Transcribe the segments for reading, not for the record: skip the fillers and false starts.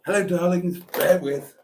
Hello, darlings. Bear with.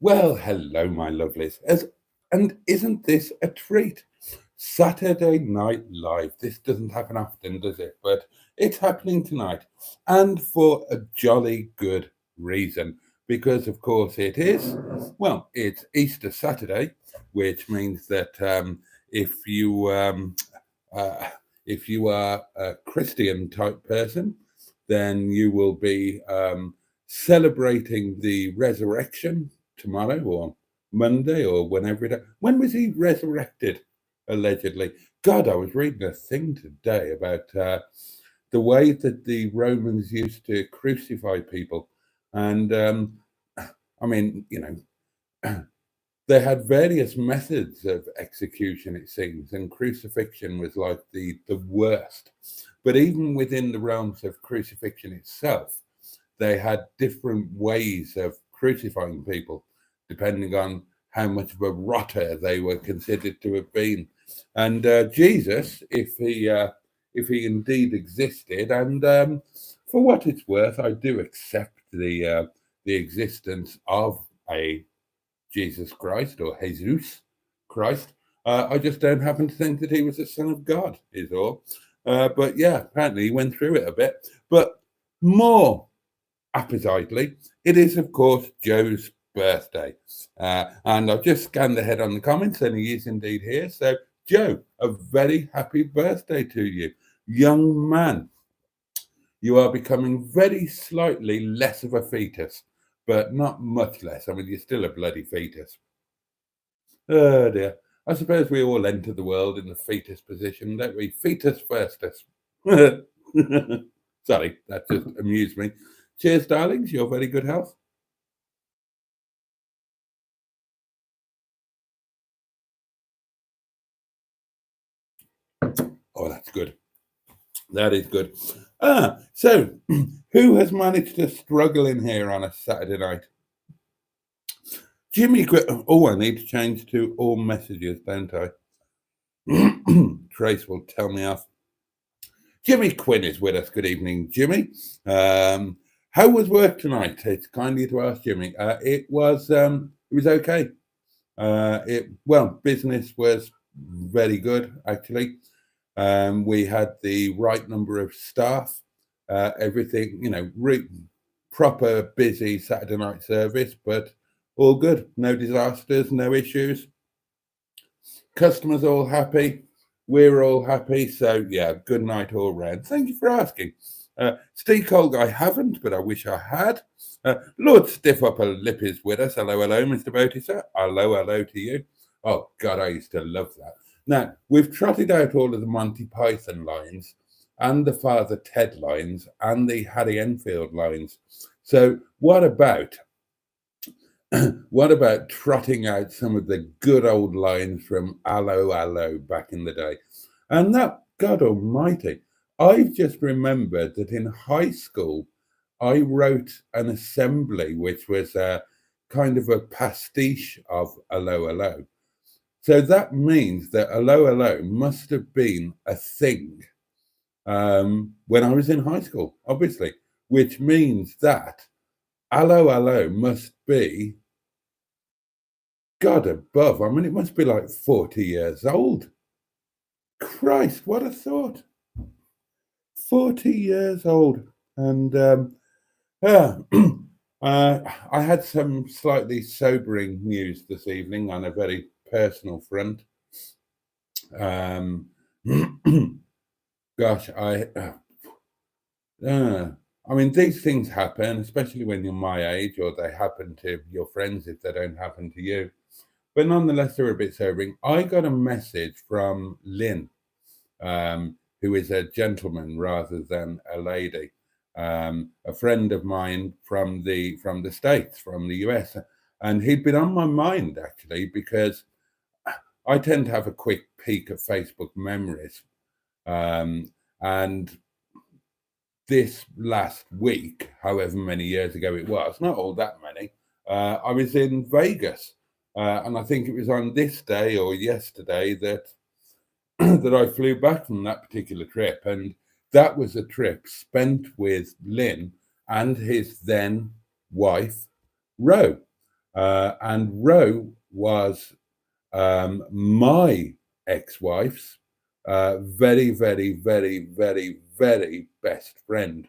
Well, hello, my lovelies. And isn't this a treat? Saturday Night Live. This doesn't happen often, does it? But it's happening tonight. And for a jolly good reason. Because, of course, it's Easter Saturday, which means that if you uh, if you are a Christian type person, then you will be celebrating the resurrection tomorrow or Monday or whenever it. When was he resurrected? Allegedly. God, I was reading a thing today about the way that the Romans used to crucify people, and I mean, they had various methods of execution, it seems, and crucifixion was like the worst. But even within the realms of crucifixion itself, they had different ways of crucifying people, depending on how much of a rotter they were considered to have been. And Jesus, if he indeed existed, and for what it's worth, I do accept the existence of a Jesus Christ or Jesus Christ. I just don't happen to think that he was the Son of God, is all. But yeah, apparently he went through it a bit. But more appetitely, it is, of course, Joe's birthday. And I've just scanned ahead on the comments, and he is indeed here. So, Joe, a very happy birthday to you. Young man, you are becoming very slightly less of a fetus, but not much less. I mean, you're still a bloody fetus. Oh dear. I suppose we all enter the world in the fetus position, don't we? Fetus firstus. Sorry, that just amused me. Cheers, darlings. Your very good health. Oh, that's good. That is good. So who has managed to struggle in here on a Saturday night? Jimmy Oh, I need to change to all messages, don't I? Trace will tell me off. Jimmy Quinn is with us. Good evening, Jimmy. How was work tonight? It's kind of you to ask, Jimmy. It was okay. Business was very good actually. We had the right number of staff. Everything, proper busy Saturday night service, but all good. No disasters, no issues. Customers all happy. We're all happy. So yeah, good night all round. Thank you for asking. Steve Colg, I haven't, but I wish I had. Lord Stiff Upper Lip is with us. Hello, hello, Mr. Boaty, sir. Hello, hello to you. Oh, God, I used to love that. Now, we've trotted out all of the Monty Python lines and the Father Ted lines and the Harry Enfield lines. So what about trotting out some of the good old lines from Allo Allo back in the day? And that, God Almighty, I've just remembered that in high school, I wrote an assembly which was a kind of a pastiche of Allo Allo. So that means that Allo Allo must have been a thing when I was in high school, obviously, which means that Allo Allo must be God above. I mean, it must be like 40 years old. Christ, what a thought. 40 years old. And yeah, I had some slightly sobering news this evening on a very personal front. Um, gosh, I mean, these things happen, especially when you're my age, or they happen to your friends if they don't happen to you. But nonetheless, they're a bit sobering. I got a message from Lynn who is a gentleman rather than a lady, a friend of mine from the States, from the US, and he'd been on my mind actually because I tend to have a quick peek at Facebook memories, and this last week, however many years ago it was, not all that many, I was in Vegas, and I think it was on this day or yesterday that that I flew back from that particular trip, and that was a trip spent with Lynn and his then wife, Ro. And Ro was my ex-wife's very, very, very, very, very best friend,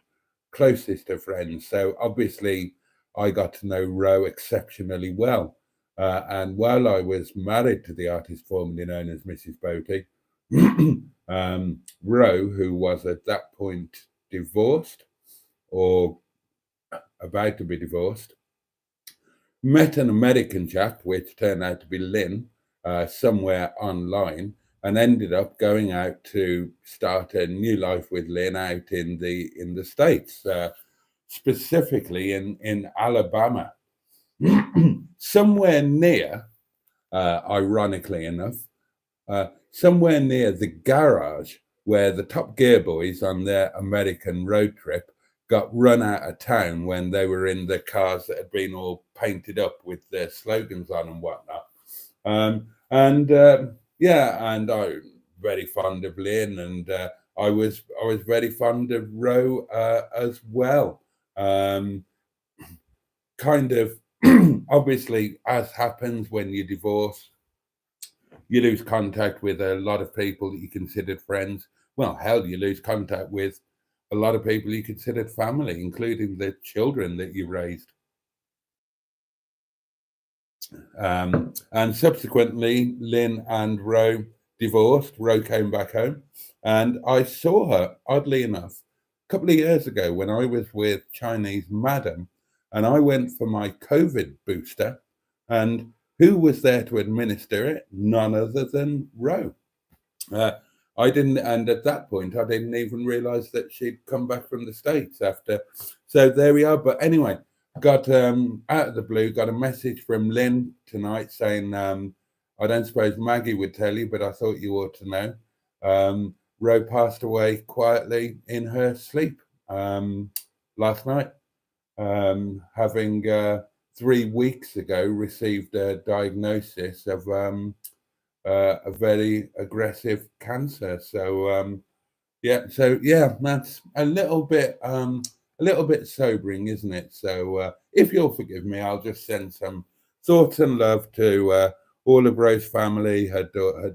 closest of friends. So obviously, I got to know Ro exceptionally well. And while I was married to the artist formerly known as Mrs. Boaty, Ro, who was at that point divorced or about to be divorced, met an American chap, which turned out to be Lynn, somewhere online, and ended up going out to start a new life with Lynn out in the States, specifically in Alabama, somewhere near, ironically enough, somewhere near the garage where the Top Gear boys on their American road trip got run out of town when they were in the cars that had been all painted up with their slogans on and whatnot. Yeah, and I'm very fond of Lynn, and I was very fond of Ro as well. Kind of obviously, as happens when you divorce, you lose contact with a lot of people that you considered friends. Well, hell, you lose contact with a lot of people you considered family, including the children that you raised. And subsequently, Lynn and Ro divorced. Ro came back home, and I saw her, oddly enough, a couple of years ago when I was with Chinese Madam, and I went for my COVID booster, and who was there to administer it? None other than Ro. I didn't, and at that point, I didn't even realize that she'd come back from the States after. So there we are. But anyway, got out of the blue, got a message from Lynn tonight saying, I don't suppose Maggie would tell you, but I thought you ought to know. Ro passed away quietly in her sleep last night, having 3 weeks ago received a diagnosis of a very aggressive cancer. So yeah, that's a little bit sobering, isn't it? So if you'll forgive me, I'll just send some thoughts and love to all of Rose's family, her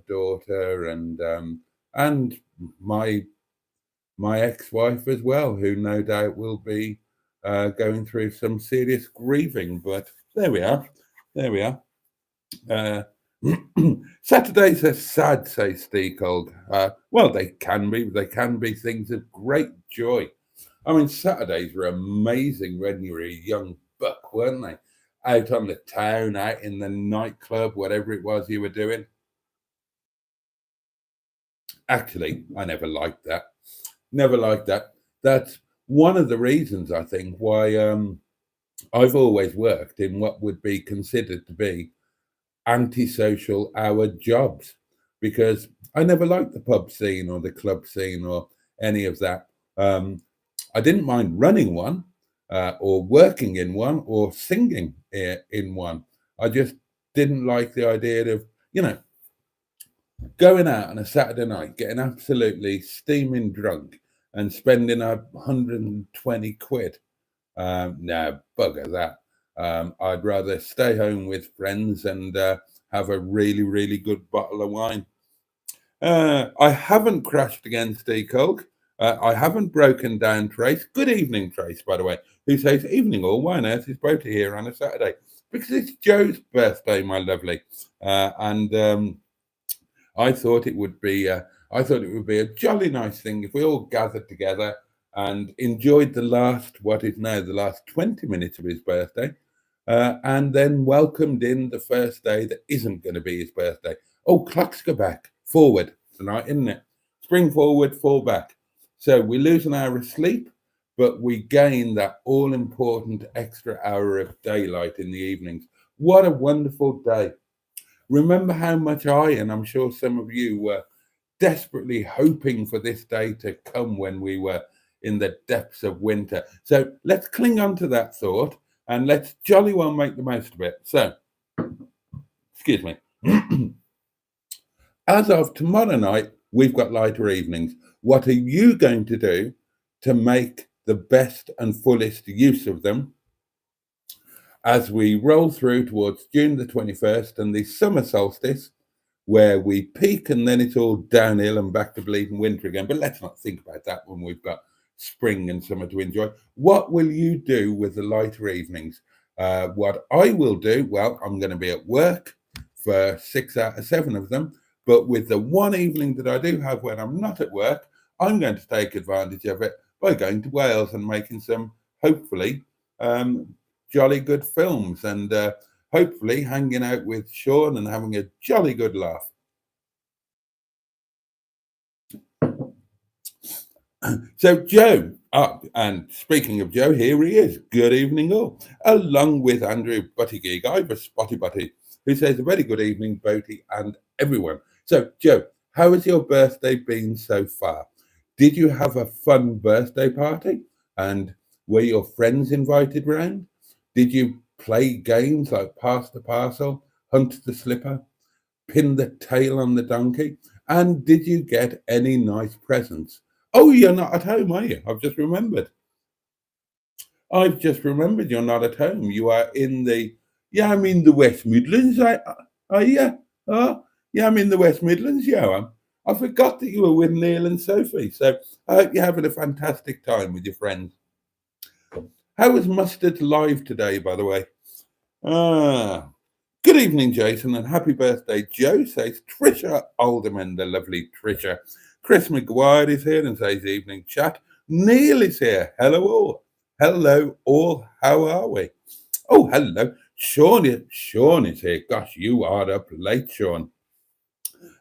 daughter, and my ex-wife as well, who no doubt will be going through some serious grieving. But there we are. Saturdays are sad, says Steve Cold. Well, they can be things of great joy. I mean, Saturdays were amazing when you were a young buck, weren't they? Out on the town, out in the nightclub, whatever it was you were doing. Actually, I never liked that. Never liked that. That's one of the reasons, I think, why I've always worked in what would be considered to be antisocial hour jobs, because I never liked the pub scene or the club scene or any of that. I didn't mind running one or working in one or singing in one. I just didn't like the idea of, going out on a Saturday night, getting absolutely steaming drunk and spending 120 quid. No, bugger that. I'd rather stay home with friends and have a really, really good bottle of wine. I haven't crashed against Coke. I haven't broken down Trace. Good evening, Trace, by the way, who says, evening all, why on earth is Boaty here on a Saturday? Because it's Joe's birthday, my lovely. And I thought it would be a jolly nice thing if we all gathered together and enjoyed what is now the last 20 minutes of his birthday, and then welcomed in the first day that isn't going to be his birthday. Oh, clocks go back forward tonight, isn't it? spring forward, fall back. So we lose an hour of sleep, but we gain that all important extra hour of daylight in the evenings. What a wonderful day. Remember how much I, and I'm sure some of you, were desperately hoping for this day to come when we were in the depths of winter. So let's cling on to that thought and let's jolly well make the most of it. So, excuse me. As of tomorrow night, we've got lighter evenings. What are you going to do to make the best and fullest use of them as we roll through towards June the 21st and the summer solstice, where we peak and then it's all downhill and back to bleeding winter again? But let's not think about that when we've got spring and summer to enjoy. What will you do with the lighter evenings? What I will do, well, I'm going to be at work for 6 out of 7 of them. But with the one evening that I do have when I'm not at work, I'm going to take advantage of it by going to Wales and making some, hopefully, jolly good films and hopefully hanging out with Sean and having a jolly good laugh. So Joe, and speaking of Joe, here he is. Good evening all. Along with Andrew Boaty, Ivor Spotty Butty, who says a very good evening, Boaty and everyone. So Joe, how has your birthday been so far? Did you have a fun birthday party? And were your friends invited round? Did you play games like Pass the Parcel, Hunt the Slipper, Pin the Tail on the Donkey? And did you get any nice presents? Oh, you're not at home, are you? I've just remembered you're not at home. You are in the, I'm in the West Midlands. Are you? Oh, yeah, I'm in the West Midlands, yeah. I forgot that you were with Neil and Sophie. So I hope you're having a fantastic time with your friends. How was Mustard live today, by the way? Good evening, Jason, and happy birthday, Joe, says Trisha Alderman, the lovely Trisha. Chris McGuire is here and says evening chat. Neil is here. Hello all. Hello all. How are we? Oh, hello. Sean is here. Gosh, you are up late, Sean.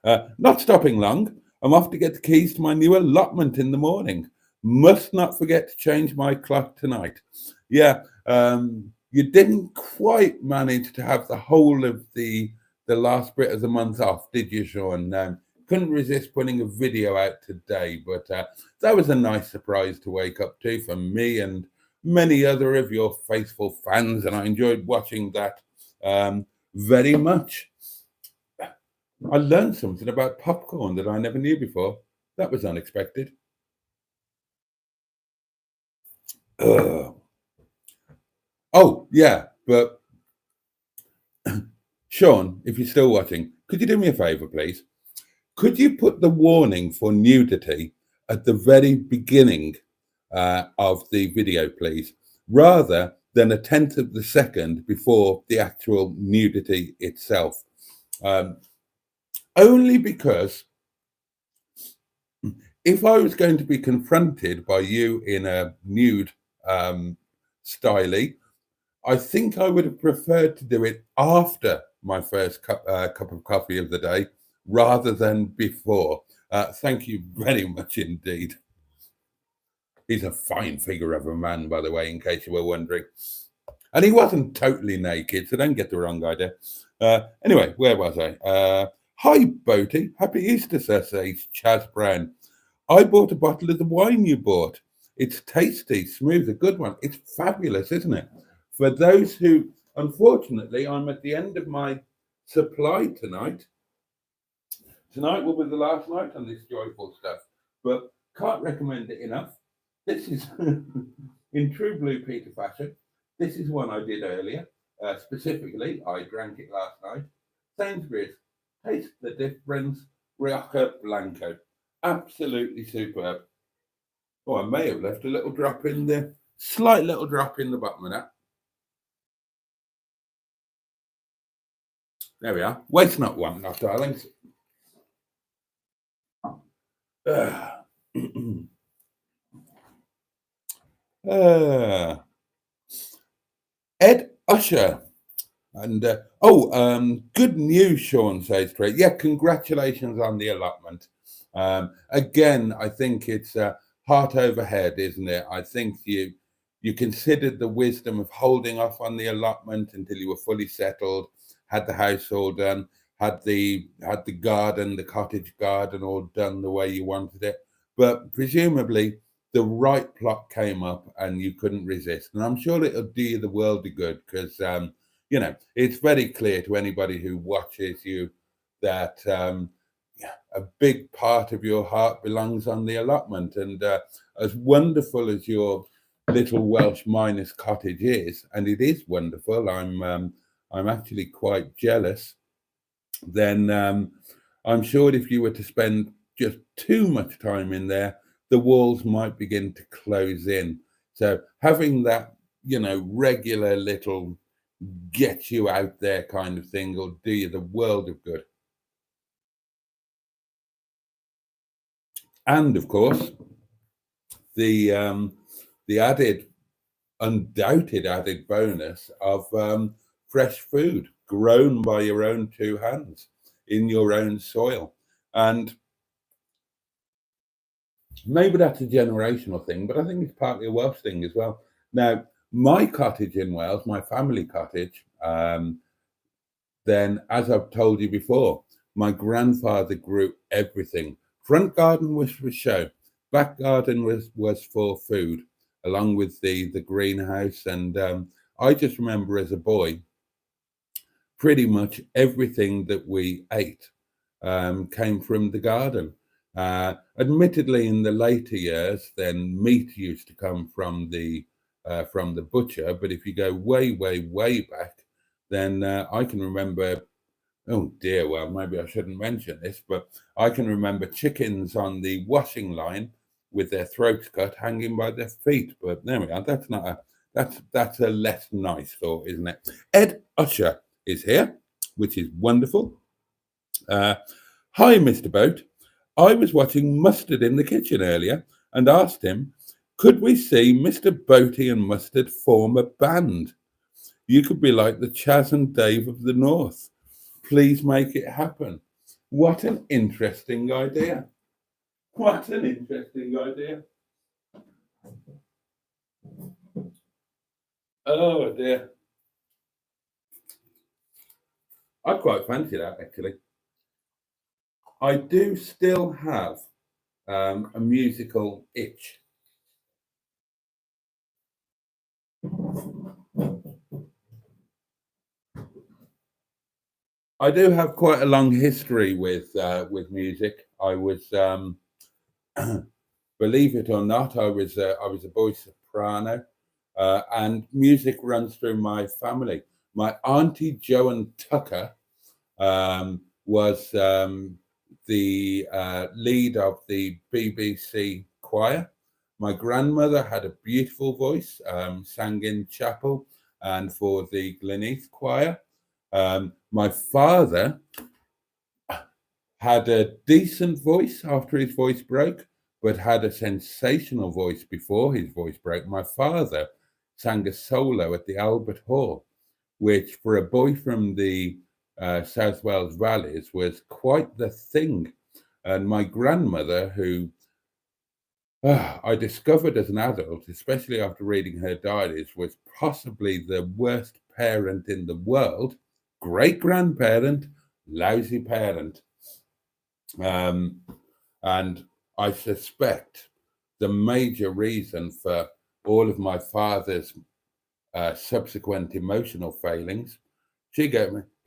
Not stopping long. I'm off to get the keys to my new allotment in the morning. Must not forget to change my clock tonight. Yeah, you didn't quite manage to have the whole of the last bit of the month off, did you, Sean? Couldn't resist putting a video out today, but that was a nice surprise to wake up to for me and many other of your faithful fans, and I enjoyed watching that very much. I learned something about popcorn that I never knew before. That was unexpected. Oh, yeah, but Sean, if you're still watching, could you do me a favor, please? Could you put the warning for nudity at the very beginning of the video, please, rather than a tenth of the second before the actual nudity itself? Only because if I was going to be confronted by you in a nude styly, I think I would have preferred to do it after my first cup of coffee of the day rather than before. Thank you very much indeed. He's a fine figure of a man, by the way, in case you were wondering. And he wasn't totally naked, so don't get the wrong idea. Anyway, where was I? Hi, Boaty. Happy Easter, says Chaz Brown. I bought a bottle of the wine you bought. It's tasty, smooth, a good one. It's fabulous, isn't it? For those who, unfortunately, I'm at the end of my supply tonight. Tonight will be the last night on this joyful stuff, but can't recommend it enough. This is, in true Blue Peter fashion, this is one I did earlier. Specifically, I drank it last night. Sainsbury's, taste the difference, Rioja Blanco. Absolutely superb. Oh, I may have left a little drop in there, slight little drop in the bottom of that. There we are. Waste not, want not, darlings. Ed Usher. And good news, Sean says to it. Yeah, congratulations on the allotment. Again, I think it's heart over head, isn't it? I think you considered the wisdom of holding off on the allotment until you were fully settled, had the house all done, had the garden, the cottage garden all done the way you wanted it. But presumably the right plot came up and you couldn't resist. And I'm sure it'll do you the world of good because it's very clear to anybody who watches you that a big part of your heart belongs on the allotment. And as wonderful as your little Welsh miner's cottage is, and it is wonderful, I'm actually quite jealous. Then I'm sure if you were to spend just too much time in there, the walls might begin to close in. So having that, regular little get you out there kind of thing will do you the world of good. And of course, the undoubted added bonus of fresh food grown by your own two hands in your own soil. And maybe that's a generational thing, but I think it's partly a Welsh thing as well. Now, my cottage in Wales, my family cottage, then as I've told you before, my grandfather grew everything. Front garden was for show, back garden was for food, along with the greenhouse. And I just remember as a boy, pretty much everything that we ate came from the garden. Admittedly, in the later years, then meat used to come from the butcher. But if you go way, way, way back, then I can remember. Oh dear, well, maybe I shouldn't mention this, but I can remember chickens on the washing line with their throats cut, hanging by their feet. But there we are. That's not a that's a less nice thought, isn't it? Ed Usher is here, which is wonderful. Hi, Mr. Boat. I was watching Mustard in the kitchen earlier and asked him, could we see Mr. Boaty and Mustard form a band? You could be like the Chaz and Dave of the North. Please make it happen. What an interesting idea. What an interesting idea. Oh dear. I quite fancy that actually. I do still have a musical itch. I do have quite a long history with music. I was, believe it or not, I was a boy soprano, and music runs through my family. My auntie Joan Tucker was the lead of the BBC choir. My grandmother had a beautiful voice, sang in chapel and for the Gleneath choir. My father had a decent voice after his voice broke, but had a sensational voice before his voice broke. My father sang a solo at the Albert Hall, which for a boy from the South Wales valleys was quite the thing. And my grandmother, who I discovered as an adult, especially after reading her diaries, was possibly the worst parent in the world. Great grandparent, lousy parent. And I suspect the major reason for all of my father's subsequent emotional failings, he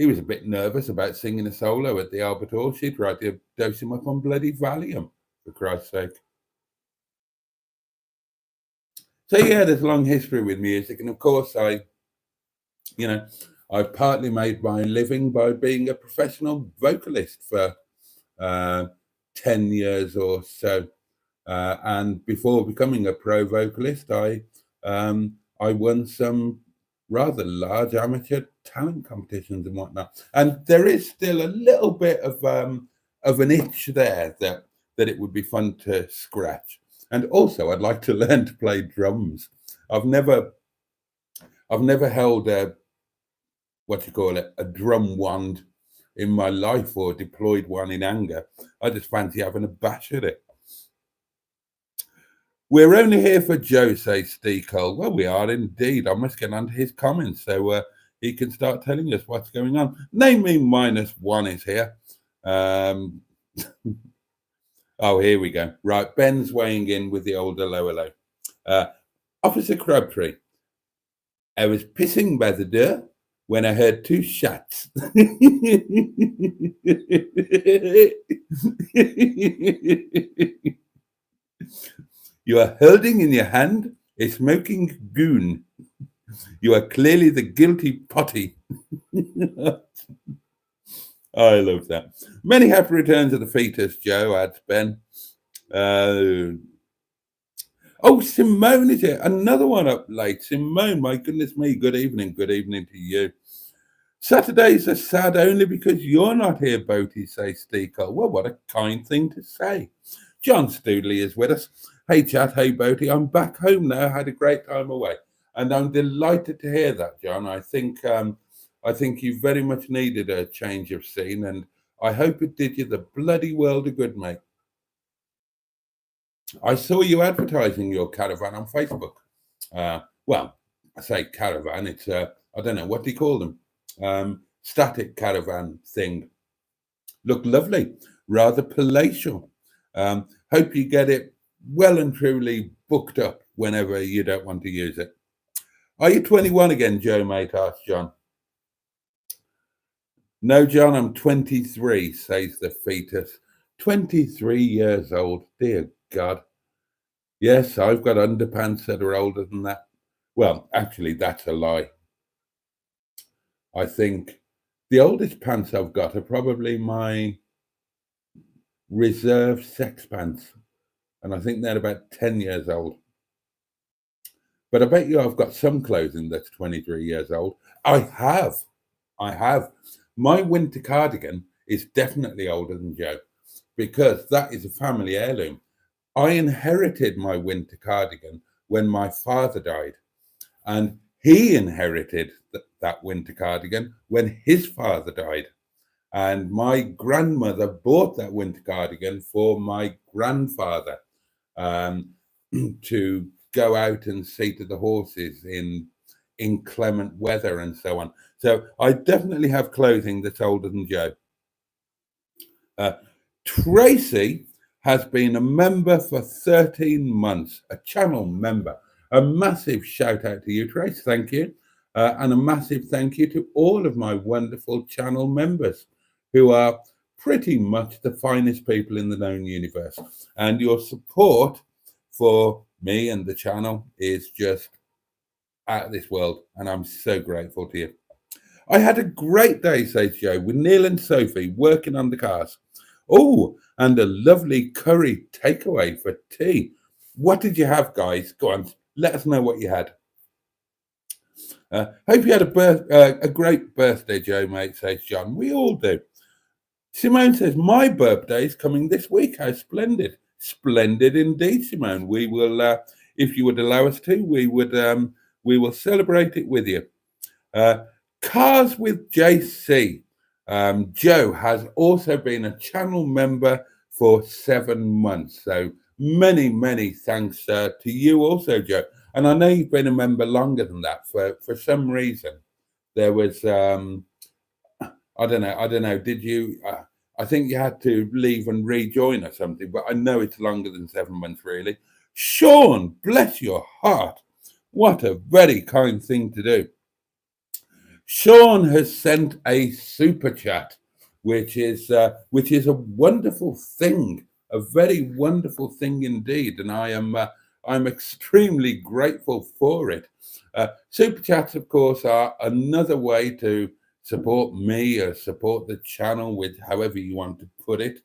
was a bit nervous about singing a solo at the Albert Hall. She tried to dose him up on bloody Valium, for Christ's sake. So yeah, there's a long history with music. And of course, I've partly made my living by being a professional vocalist for 10 years or so. And before becoming a pro vocalist, I won some rather large amateur talent competitions and whatnot. And there is still a little bit of an itch there that it would be fun to scratch. And also, I'd like to learn to play drums. I've never held a drum wand in my life or deployed one in anger. I just fancy having a bash at it. We're only here for Joe, says Steve Cole. Well, we are indeed. I must get onto his comments so he can start telling us what's going on. Name me -1 is here. Oh, here we go. Right, Ben's weighing in with the older lower low. Officer Crabtree, I was pissing by the door when I heard 2 shots. You are holding in your hand a smoking goon. You are clearly the guilty potty. I love that. Many happy returns of the fetus, Joe, adds Ben. Oh, Simone is here. Another one up late. Simone, my goodness me. Good evening. Good evening to you. Saturdays are sad only because you're not here, Boaty, says Steve Cole. Well, what a kind thing to say. John Stoodley is with us. Hey, chat. Hey, Boaty. I'm back home now. Had a great time away. And I'm delighted to hear that, John. I think you very much needed a change of scene, and I hope it did you the bloody world of good, mate. I saw you advertising your caravan on Facebook. Well, I say caravan, it's, I don't know, what do you call them? Static caravan thing. Look lovely, rather palatial. Hope you get it well and truly booked up whenever you don't want to use it. Are you 21 again, Joe, mate? Asked John. No, John, I'm 23, says the fetus. 23 years old, dear God. Yes, I've got underpants that are older than that. Well, actually, that's a lie. I think the oldest pants I've got are probably my reserve sex pants. And I think they're about 10 years old. But I bet you I've got some clothing that's 23 years old. I have. My winter cardigan is definitely older than Joe because that is a family heirloom. I inherited my winter cardigan when my father died, and he inherited that winter cardigan when his father died. And my grandmother bought that winter cardigan for my grandfather to go out and see to the horses in inclement weather and so on. So I definitely have clothing that's older than Joe. Tracy has been a member for 13 months, a channel member. A massive shout out to you, Trace. Thank you. And a massive thank you to all of my wonderful channel members who are pretty much the finest people in the known universe. And your support for me and the channel is just out of this world. And I'm so grateful to you. I had a great day, says Joe, with Neil and Sophie working on the cars. Oh, and a lovely curry takeaway for tea. What did you have, guys? Go on, let us know what you had. Hope you had a great birthday, Joe, mate, says John. We all do. Simone says, my birthday's coming this week. How splendid. Splendid indeed, Simone. We will, if you would allow us to, we will celebrate it with you. Cars with JC. Joe has also been a channel member for 7 months. So many thanks to you also, Joe. And I know you've been a member longer than that. For some reason, there was, I don't know. Did you, I think you had to leave and rejoin or something, but I know it's longer than 7 months, really. Sean, bless your heart. What a very kind thing to do. Sean has sent a super chat, which is a wonderful thing, a very wonderful thing indeed, and I'm extremely grateful for it. Super chats, of course, are another way to support me or support the channel with however you want to put it,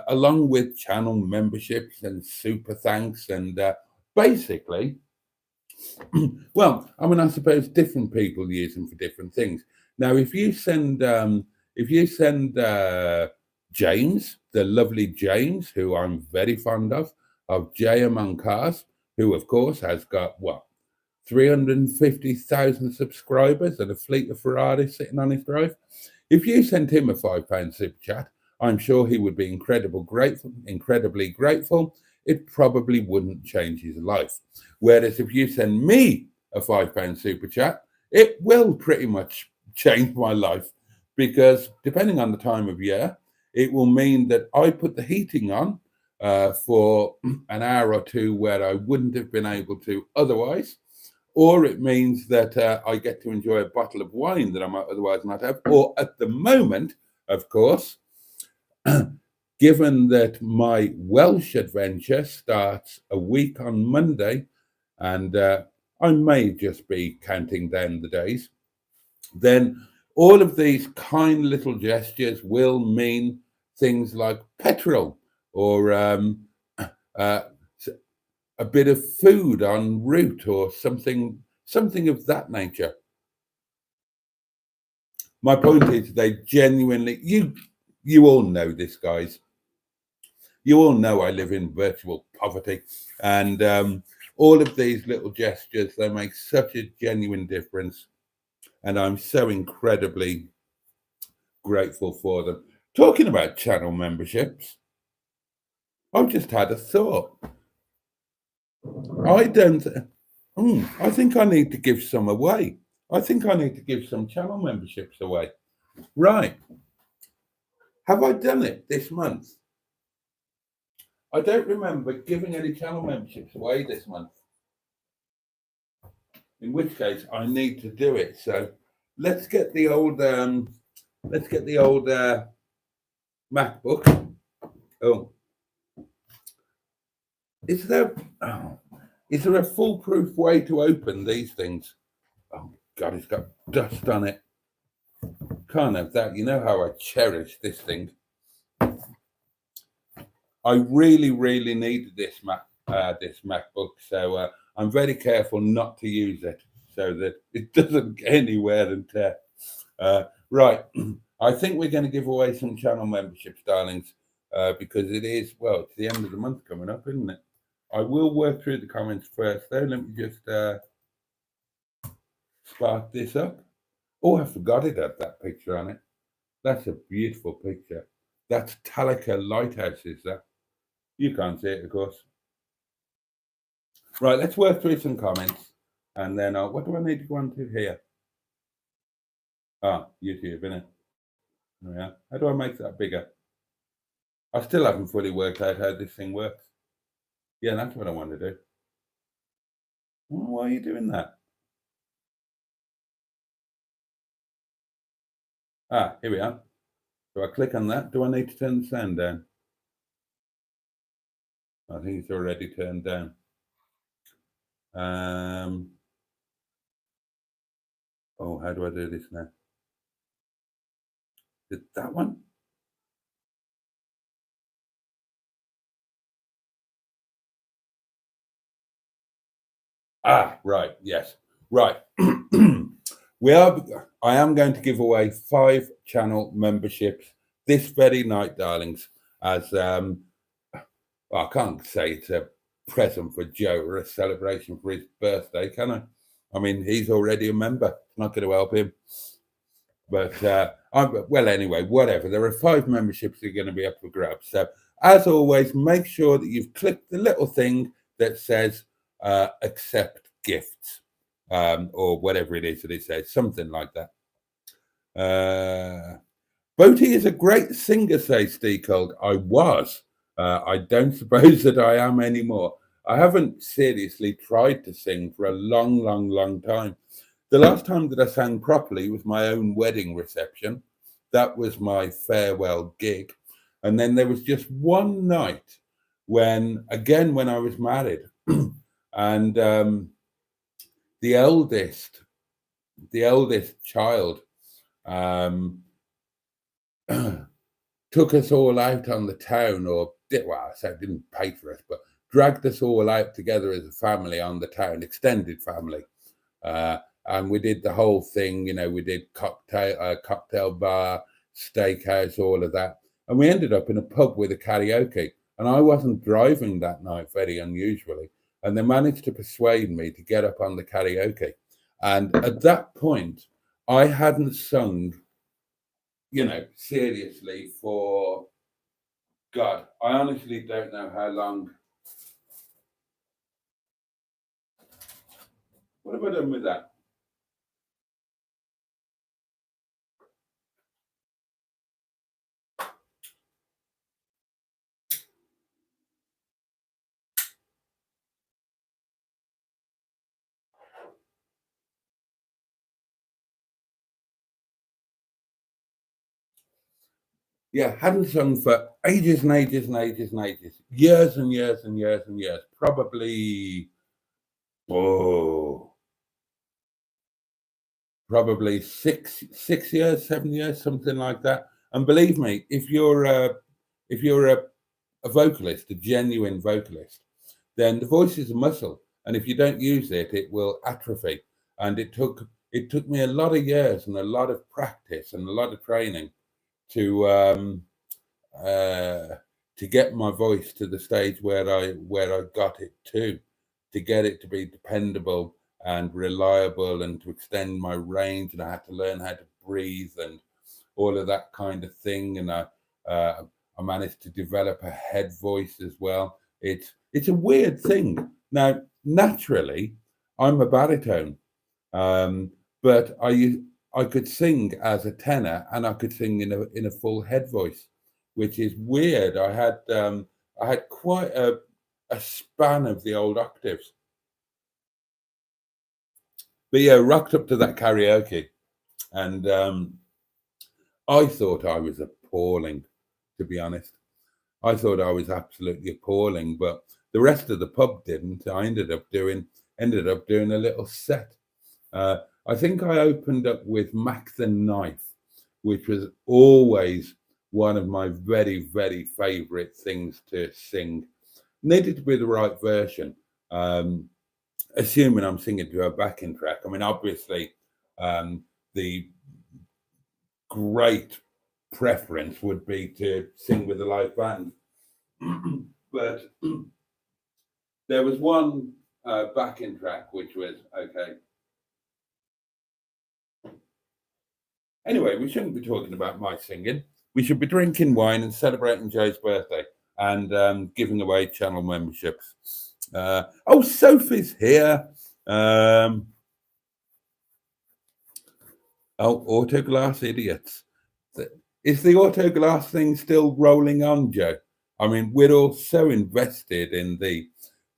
along with channel memberships and super thanks and basically. Well, I mean, I suppose different people use them for different things. Now, if you send James, the lovely James, who I'm very fond of J Among Cars, who of course has got 350,000 subscribers and a fleet of Ferraris sitting on his drive. If you sent him a £5 super chat, I'm sure he would be incredibly grateful. It probably wouldn't change his life. Whereas if you send me a £5 super chat, it will pretty much change my life, because depending on the time of year, it will mean that I put the heating on for an hour or two where I wouldn't have been able to otherwise, or it means that I get to enjoy a bottle of wine that I might otherwise not have, or at the moment, of course, given that my Welsh adventure starts a week on Monday, and I may just be counting down the days, then all of these kind little gestures will mean things like petrol, or uh, a bit of food en route, or something of that nature. My point is, they genuinely, you all know this, guys. You all know I live in virtual poverty, and all of these little gestures, they make such a genuine difference, and I'm so incredibly grateful for them. Talking about channel memberships, I've just had a thought. I don't. I think I need to give some away. I think I need to give some channel memberships away. Right. Have I done it this month? I don't remember giving any channel memberships away this month. In which case, I need to do it. So let's get the old MacBook. Oh, is there a foolproof way to open these things? Oh God, it's got dust on it. Can't have that. You know how I cherish this thing. I really, really needed this MacBook, so I'm very careful not to use it so that it doesn't get any wear and tear. Right, I think we're going to give away some channel memberships, darlings, because it's the end of the month coming up, isn't it? I will work through the comments first, though. Let me just spark this up. Oh, I forgot it had that picture on it. That's a beautiful picture. That's Talika Lighthouse, is that? You can't see it, of course. Right, let's work through some comments, and then what do I need to go on to here? YouTube, innit? Yeah. How do I make that bigger? I still haven't fully worked out how this thing works. Yeah, that's what I want to do. Why are you doing that? Here we are. So I click on that. Do I need to turn the sound down? I think it's already turned down. Oh, how do I do this now? Is it that one? Right. Yes. Right. I am going to give away 5 channel memberships this very night, darlings, as I can't say it's a present for Joe or a celebration for his birthday, can I? I mean, he's already a member. It's not going to help him. But anyway, whatever. There are 5 memberships that are going to be up for grabs. So, as always, make sure that you've clicked the little thing that says accept gifts, or whatever it is that it says, something like that. Boaty is a great singer, says Steacold. I was. I don't suppose that I am anymore. I haven't seriously tried to sing for a long, long, long time. The last time that I sang properly was my own wedding reception. That was my farewell gig. And then there was just one night when I was married, and the eldest child took us all out on the town, didn't pay for us, but dragged us all out together as a family on the town, extended family. And we did the whole thing, we did cocktail bar, steakhouse, all of that. And we ended up in a pub with a karaoke. And I wasn't driving that night, very unusually. And they managed to persuade me to get up on the karaoke. And at that point, I hadn't sung seriously for God. I honestly don't know how long. What have I done with that? Yeah, hadn't sung for ages and ages and ages and ages, years and years and years and years. Probably, oh, probably six years, 7 years, something like that. And believe me, if you're a vocalist, a genuine vocalist, then the voice is a muscle, and if you don't use it, it will atrophy. And it took me a lot of years and a lot of practice and a lot of training to uh, to get my voice to the stage where I got it to get it to be dependable and reliable and to extend my range. And I had to learn how to breathe and all of that kind of thing. And uh, I managed to develop a head voice as well. It's a weird thing. Now, naturally, I'm a baritone, um, but I could sing as a tenor and I could sing in a full head voice, which is weird. I had quite a span of the old octaves. But yeah, rocked up to that karaoke, and I thought I was appalling, to be honest. I thought I was absolutely appalling, but the rest of the pub didn't. I ended up doing a little set. Uh, I think I opened up with Mac the Knife, which was always one of my very, very favourite things to sing. Needed to be the right version, assuming I'm singing to a backing track. I mean, obviously, the great preference would be to sing with a live band. But there was one backing track which was okay. Anyway, we shouldn't be talking about my singing. We should be drinking wine and celebrating Joe's birthday and giving away channel memberships. Oh, Sophie's here. Um, oh, autoglass idiots. Is the autoglass thing still rolling on, Joe? I mean, we're all so invested in the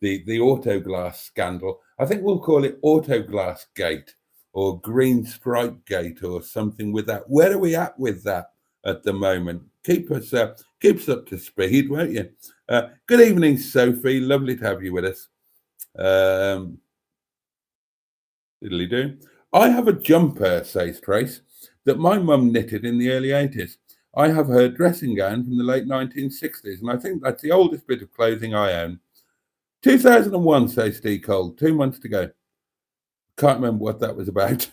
autoglass scandal. I think we'll call it Autoglass Gate or Green Stripe Gate or something with that. Where are we at with that at the moment? Keep us up to speed, won't you? Good evening, Sophie. Lovely to have you with us. Diddly do. I have a jumper, says Trace, that my mum knitted in the early 80s. I have her dressing gown from the late 1960s, and I think that's the oldest bit of clothing I own. 2001, says Steve Cole. 2 months to go. Can't remember what that was about.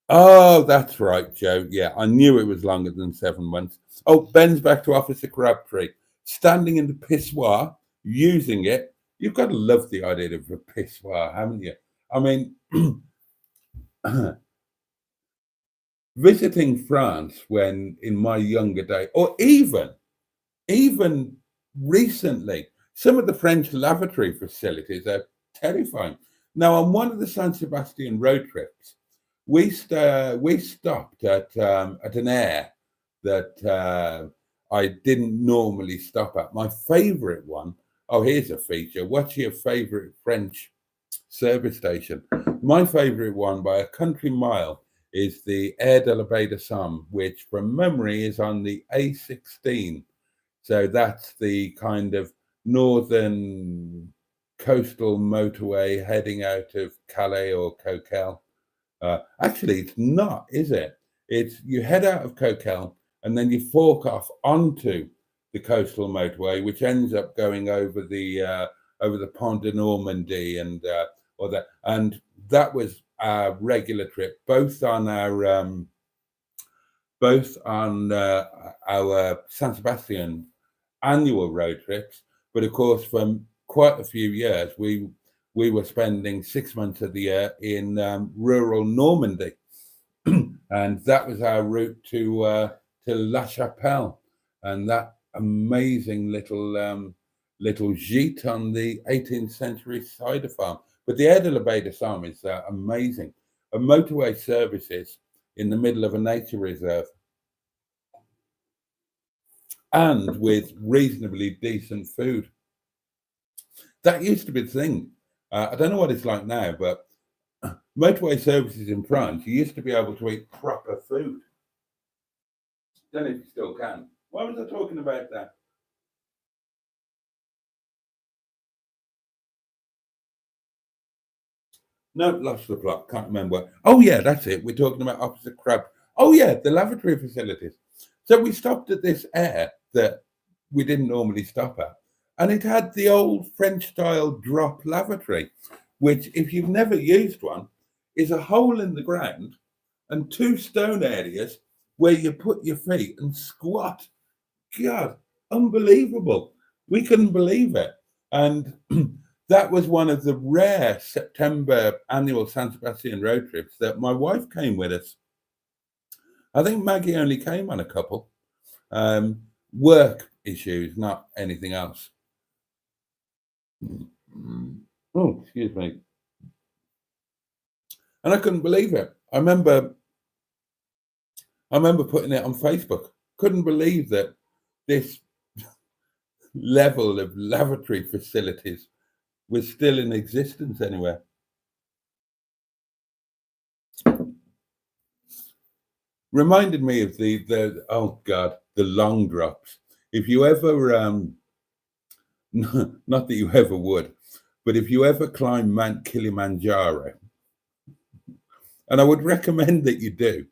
Oh, that's right, Joe. Yeah, I knew it was longer than 7 months. Oh, Ben's back to Officer Crabtree. Standing in the pissoir, using it. You've got to love the idea of a pissoir, haven't you? I mean, visiting France when in my younger day, or even recently, some of the French lavatory facilities are terrifying. Now, on one of the San Sebastian road trips, we stopped at an air that I didn't normally stop at. My favourite one. Oh, here's a feature. What's your favourite French service station? My favourite one by a country mile is the Aire de la Baie de Somme, which from memory is on the A16. So that's the kind of northern coastal motorway heading out of Calais or Coquel. Actually, it's not, is it? It's you head out of Coquel and then you fork off onto the coastal motorway, which ends up going over the Pont de Normandy or that. And that was our regular trip, both on our San Sebastian annual road trips, but of course, for quite a few years, we were spending 6 months of the year in rural Normandy. and that was our route to La Chapelle, and that amazing little gîte on the 18th century cider farm. But the Aire de la Baie de Somme is amazing. A motorway services in the middle of a nature reserve, and with reasonably decent food. That used to be the thing. I don't know what it's like now, but motorway services in France, you used to be able to eat proper food. Don't know if you still can. Why was I talking about that? No, lost the plot. Can't remember. Oh yeah, that's it. We're talking about opposite crab. Oh yeah, the lavatory facilities. So we stopped at this air that we didn't normally stop at, and it had the old French style drop lavatory, which, if you've never used one, is a hole in the ground and two stone areas where you put your feet and squat. God, unbelievable. We couldn't believe it. And that was one of the rare September annual San Sebastian road trips that my wife came with us. I think Maggie only came on a couple. Work issues, not anything else. Oh, excuse me. And I couldn't believe it. I remember putting it on Facebook. Couldn't believe that this level of lavatory facilities was still in existence anywhere. Reminded me of the oh god, the long drops. If you ever not that you ever would, but if you ever climb Mount Kilimanjaro, and I would recommend that you do,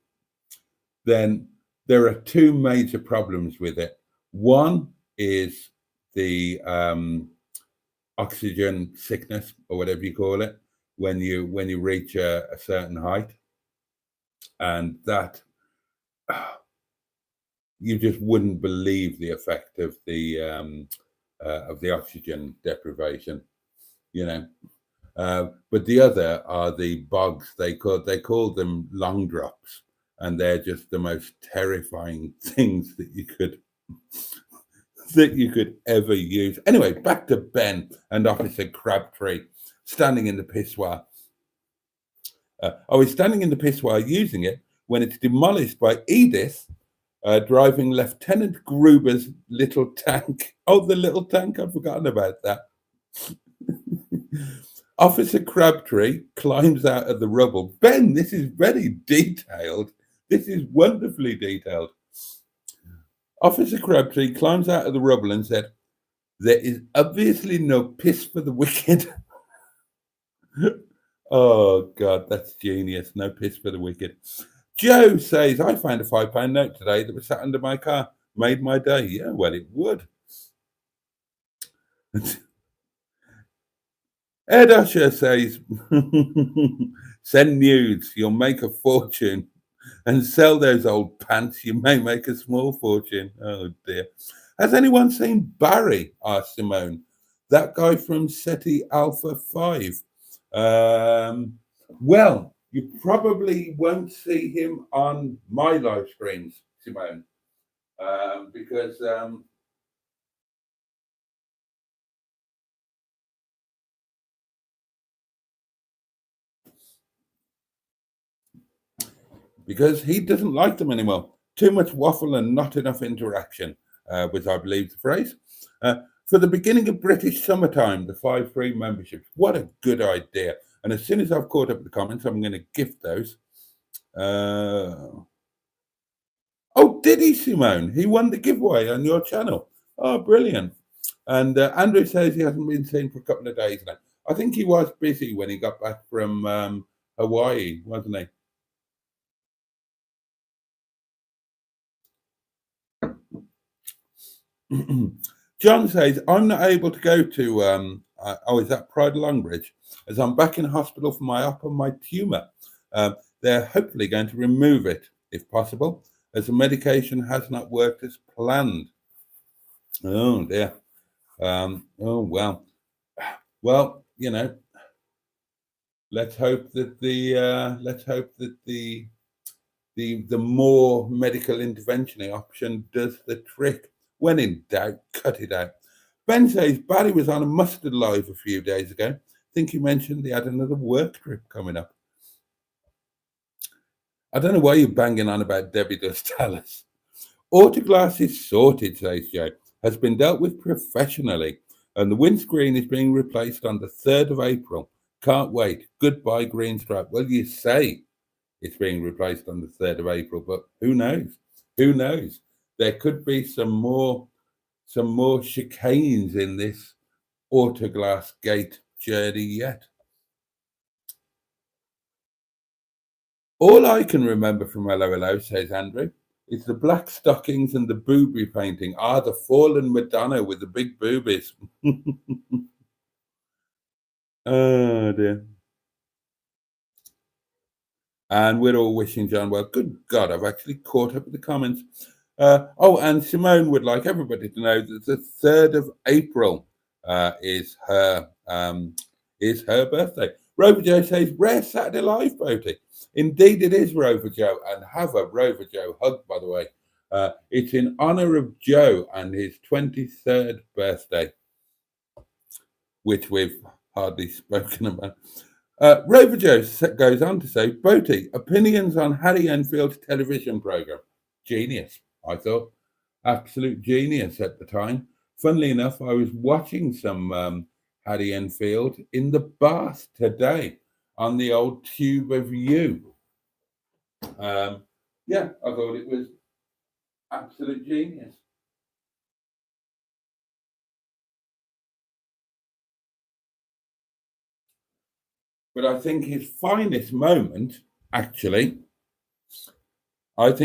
then there are two major problems with it. One is the oxygen sickness, or whatever you call it, when you reach a certain height, and that you just wouldn't believe the effect of the oxygen deprivation, you know. But the other are the bogs. They call them long drops, and they're just the most terrifying things that you could ever use. Anyway, back to Ben and Officer Crabtree standing in the pissoir. I was standing in the pissoir using it when it's demolished by Edith driving Lieutenant Gruber's little tank. Oh, the little tank, I've forgotten about that. Officer Crabtree climbs out of the rubble. Ben, this is very detailed. This is wonderfully detailed. Officer Crabtree climbs out of the rubble and said, "There is obviously no piss for the wicked." Oh, God, that's genius. No piss for the wicked. Joe says, "I found a £5 note today that was sat under my car. Made my day." Yeah, well, it would. Ed Usher says, "Send nudes. You'll make a fortune. And sell those old pants. You may make a small fortune." Oh, dear. Has anyone seen Barry? Asked Simone. That guy from SETI Alpha 5. Well, you probably won't see him on my live screens, Simone, because he doesn't like them anymore. Too much waffle and not enough interaction, was, I believe, the phrase. For the beginning of British summertime, the 5 free memberships. What a good idea. And as soon as I've caught up with the comments, I'm going to gift those. Oh, did he, Simone? He won the giveaway on your channel. Oh, brilliant. And Andrew says he hasn't been seen for a couple of days now. I think he was busy when he got back from Hawaii, wasn't he? John says, "I'm not able to go to, is that Pride Longbridge? As I'm back in hospital for my op on my tumour. They're hopefully going to remove it, if possible, as the medication has not worked as planned." Oh, dear. Oh, well. Well, let's hope that the the more medical intervention option does the trick. When in doubt, cut it out. Ben says Barry was on a mustard live a few days ago. I think he mentioned he had another work trip coming up. I don't know why you're banging on about Debbie Does Tell Us. Autoglass is sorted, says Joe. Has been dealt with professionally, and the windscreen is being replaced on the 3rd of April. Can't wait. Goodbye, green stripe. Well, you say it's being replaced on the 3rd of April, but who knows? Who knows? There could be some more chicanes in this Autoglass Gate journey yet. All I can remember from Hello Hello, says Andrew, is the black stockings and the booby painting. The fallen Madonna with the big boobies. Oh dear. And we're all wishing John well. Good God, I've actually caught up with the comments. And Simone would like everybody to know that the 3rd of April is her birthday. Rover Joe says, rare Saturday live, Boaty. Indeed it is, Rover Joe, and have a Rover Joe hug, by the way. It's in honour of Joe and his 23rd birthday, which we've hardly spoken about. Rover Joe goes on to say, Boaty, opinions on Harry Enfield's television programme. Genius, I thought. Absolute genius at the time. Funnily enough, I was watching some Harry Enfield in the bath today on the old Tube of You. I thought it was absolute genius. But I think his finest moment, actually, was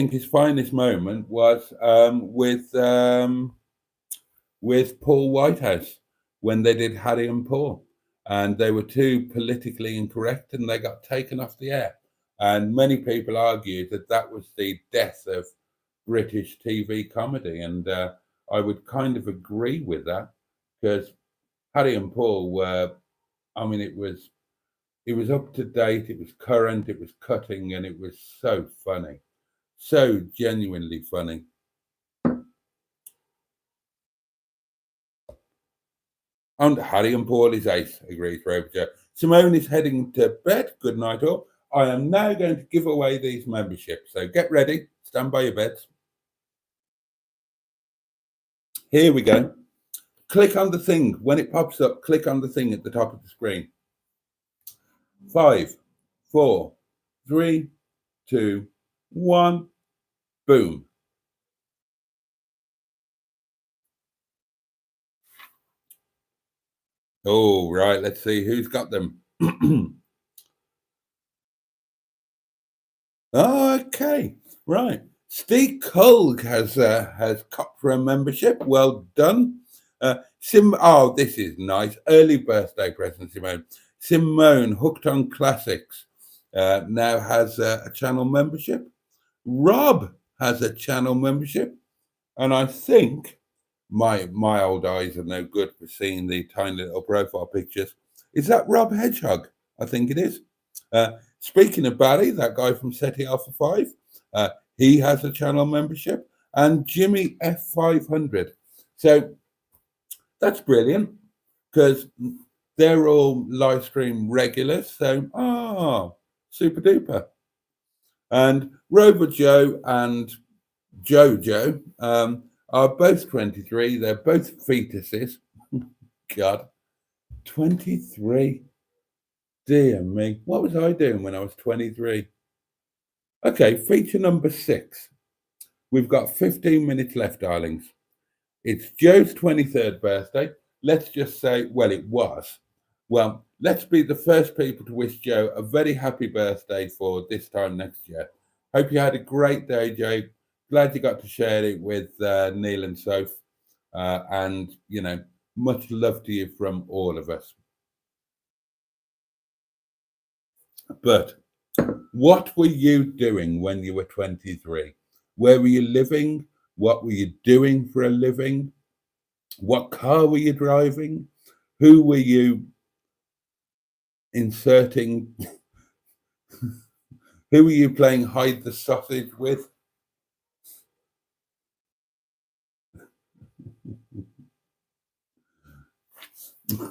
with Paul Whitehouse when they did Harry and Paul, and they were too politically incorrect and they got taken off the air. And many people argued that that was the death of British TV comedy, and I would kind of agree with that, because Harry and Paul were, I mean, it was up to date, it was current, it was cutting, and it was so funny, so genuinely funny. And Harry and Paul is ace, agrees Roger. Simone is heading to bed. Good night, all. I am now going to give away these memberships, so get ready, stand by your beds. Here we go. Click on the thing. When it pops up, click on the thing at the top of the screen. 5, 4, 3, 2, 1. Boom. Oh, right. Let's see who's got them. Okay. Right. Steve Kolg has copped for a membership. Well done. This is nice. Early birthday present, Simone. Simone, hooked on classics, now has a channel membership. Rob has a channel membership, and I think my old eyes are no good for seeing the tiny little profile pictures. Is that Rob Hedgehog? I think it is. Speaking of Barry, that guy from SETI Alpha 5, he has a channel membership, and Jimmy F500. So that's brilliant, because they're all live stream regulars. So, super duper. And Rover Joe and Jojo are both 23. They're both fetuses. God, 23. Dear me. What was I doing when I was 23? Okay, feature number 6. We've got 15 minutes left, darlings. It's Joe's 23rd birthday. Let's just say, well, it was. Well, let's be the first people to wish Joe a very happy birthday for this time next year. Hope you had a great day, Joe. Glad you got to share it with Neil and Soph. And, much love to you from all of us. But what were you doing when you were 23? Where were you living? What were you doing for a living? What car were you driving? Who were you inserting? Who were you playing hide the sausage with?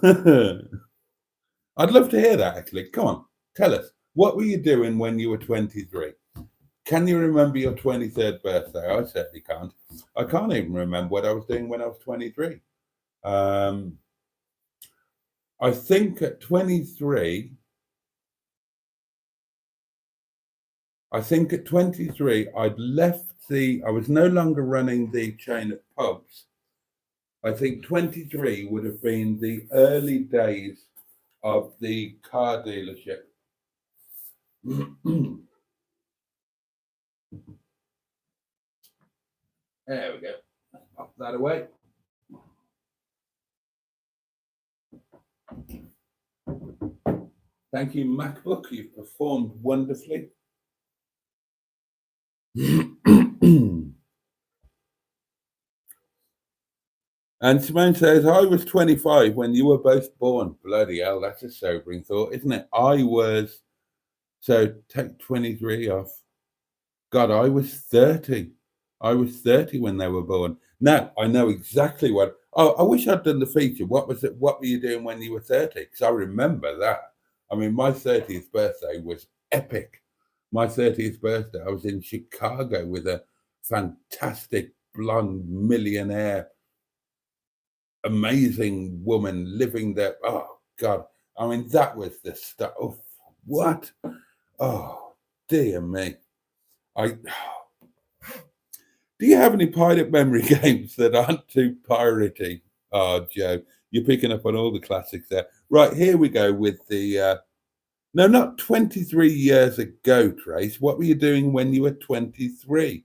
I'd love to hear that, actually. Come on, tell us. What were you doing when you were 23? Can you remember your 23rd birthday? I certainly can't. I can't even remember what I was doing when I was 23. Um, I think at 23, I'd left I was no longer running the chain of pubs. I think 23 would have been the early days of the car dealership. There we go. Pop that away. Thank you, MacBook. You've performed wonderfully. And Simone says, I was 25 when you were both born. Bloody hell, that's a sobering thought, isn't it? So take 23 off. God, I was 30. I was 30 when they were born. Now, I know exactly what. Oh, I wish I'd done the feature. What was it? What were you doing when you were 30? Because I remember that. I mean, my 30th birthday was epic. My 30th birthday, I was in Chicago with a fantastic blonde millionaire, amazing woman living there. Oh, God. I mean, that was the stuff. Oh, what? Oh, dear me. Do you have any pirate memory games that aren't too piratey? Oh, Joe, you're picking up on all the classics there. Right, here we go with the. No, not 23 years ago, Trace. What were you doing when you were 23?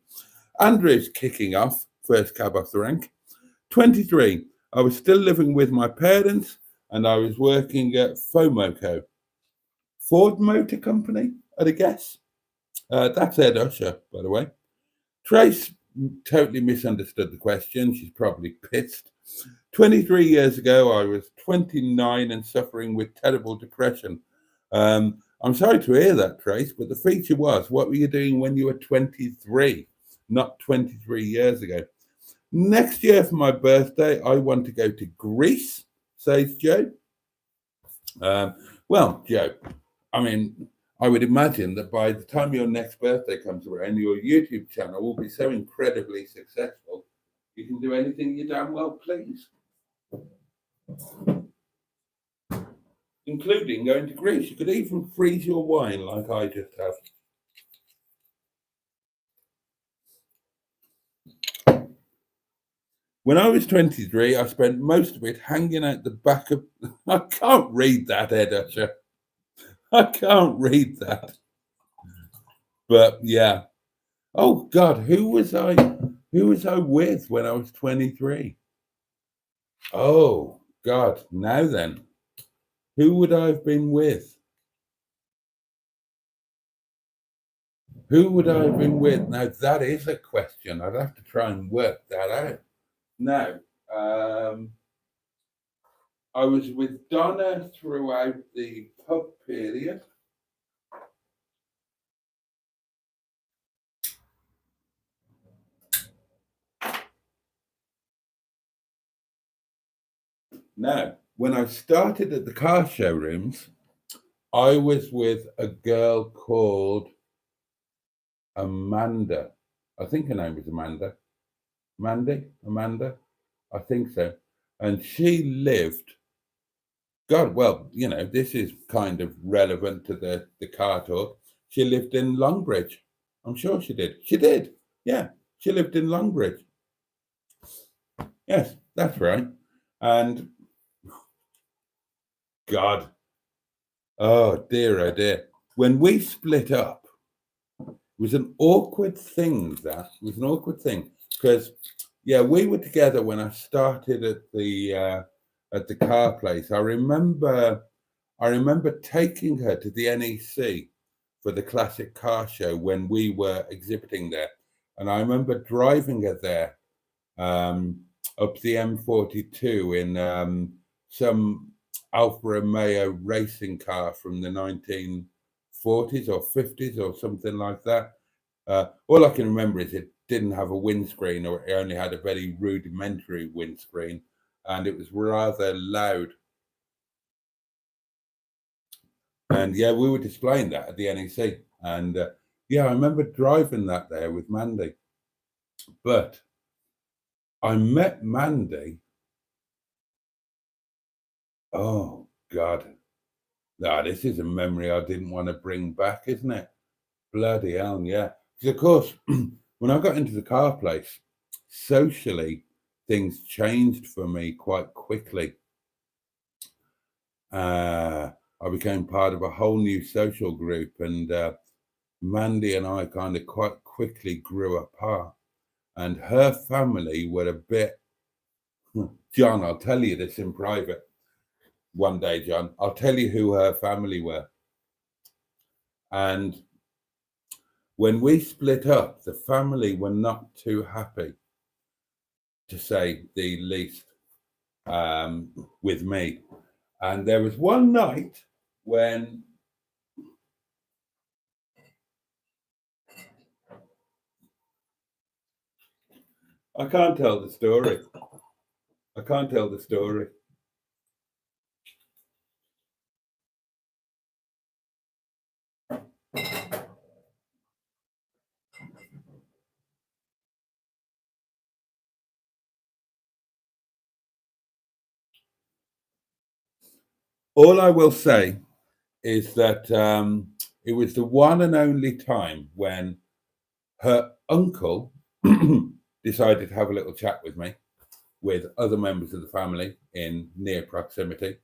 Andrew's kicking off, first cab off the rank. 23. I was still living with my parents and I was working at FOMOCO. Ford Motor Company, I'd guess. That's Ed Usher, by the way. Trace totally misunderstood the question. She's probably pissed. 23 years ago, I was 29 and suffering with terrible depression. I'm sorry to hear that, Trace, but the feature was, what were you doing when you were 23? Not 23 years ago. Next year for my birthday, I want to go to Greece, says Joe. Well, Joe, I mean, I would imagine that by the time your next birthday comes around, your YouTube channel will be so incredibly successful, you can do anything you damn well please, including going to Greece. You could even freeze your wine like I just have. When I was 23, I spent most of it hanging out the back of. I can't read that, Ed Usher. I can't read that. But yeah. Oh God, who was I with when I was 23? Oh God, now then. Who would I have been with? Who would I have been with? Now that is a question. I'd have to try and work that out. Now, I was with Donna throughout the pub period. Now, when I started at the car showrooms, I was with a girl called Amanda. I think her name was Amanda. Amanda? I think so. And she lived, God, well, this is kind of relevant to the car talk. She lived in Longbridge. I'm sure she did. She did. Yeah, she lived in Longbridge. Yes, that's right. And God, oh dear. When we split up, it was an awkward thing. That was an awkward thing because, yeah, we were together when I started at the car place. I remember taking her to the NEC for the classic car show when we were exhibiting there, and I remember driving her there up the M42 in some Alfa Romeo racing car from the 40s or 50s or something like that. All I can remember is it didn't have a windscreen, or it only had a very rudimentary windscreen, and it was rather loud. And yeah, we were displaying that at the NEC. And yeah, I remember driving that there with Mandy. But I met Mandy. Oh, God. Now, this is a memory I didn't want to bring back, isn't it? Bloody hell, yeah. Because, of course, when I got into the car place, socially, things changed for me quite quickly. I became part of a whole new social group, and Mandy and I kind of quite quickly grew apart. And her family were a bit, John, I'll tell you this in private one day, John. I'll tell you who her family were. And when we split up, the family were not too happy, to say the least, with me. And there was one night when I can't tell the story. I can't tell the story. All I will say is that it was the one and only time when her uncle decided to have a little chat with me, with other members of the family in near proximity,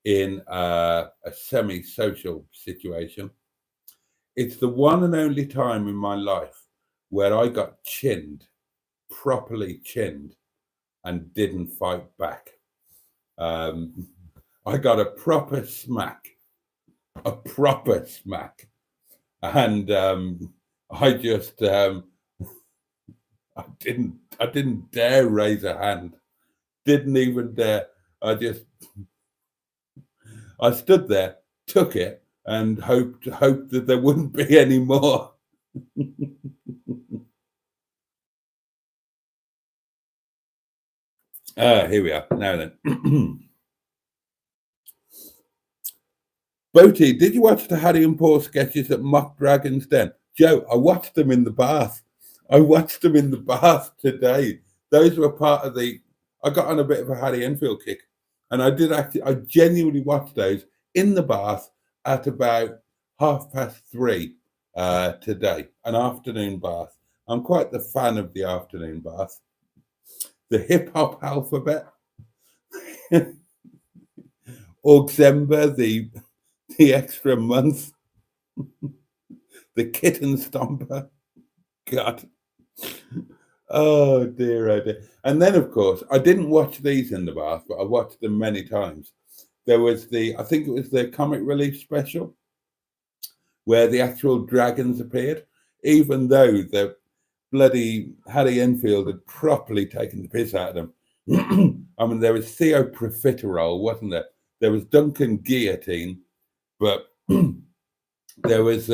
in a semi-social situation. It's the one and only time in my life where I got chinned, properly chinned, and didn't fight back. I got a proper smack, and I just I didn't dare raise a hand, didn't even dare. I stood there, took it, and hoped that there wouldn't be any more. Here we are. Now then. Boaty, did you watch the Harry and Paul sketches at Mock Dragon's Den? Joe, I watched them in the bath. I watched them in the bath today. Those were part of I got on a bit of a Harry Enfield kick. And I genuinely watched those in the bath at about 3:30 today, an afternoon bath. I'm quite the fan of the afternoon bath. The hip hop alphabet, Auxember, the extra month, the kitten stomper. God. Oh dear, oh dear. And then, of course, I didn't watch these in the bath, but I watched them many times. There was I think it was the comic relief special, where the actual dragons appeared, even though the bloody Harry Enfield had properly taken the piss out of them. I mean, there was Theo Profiterole, wasn't there? There was Duncan Guillotine, but there was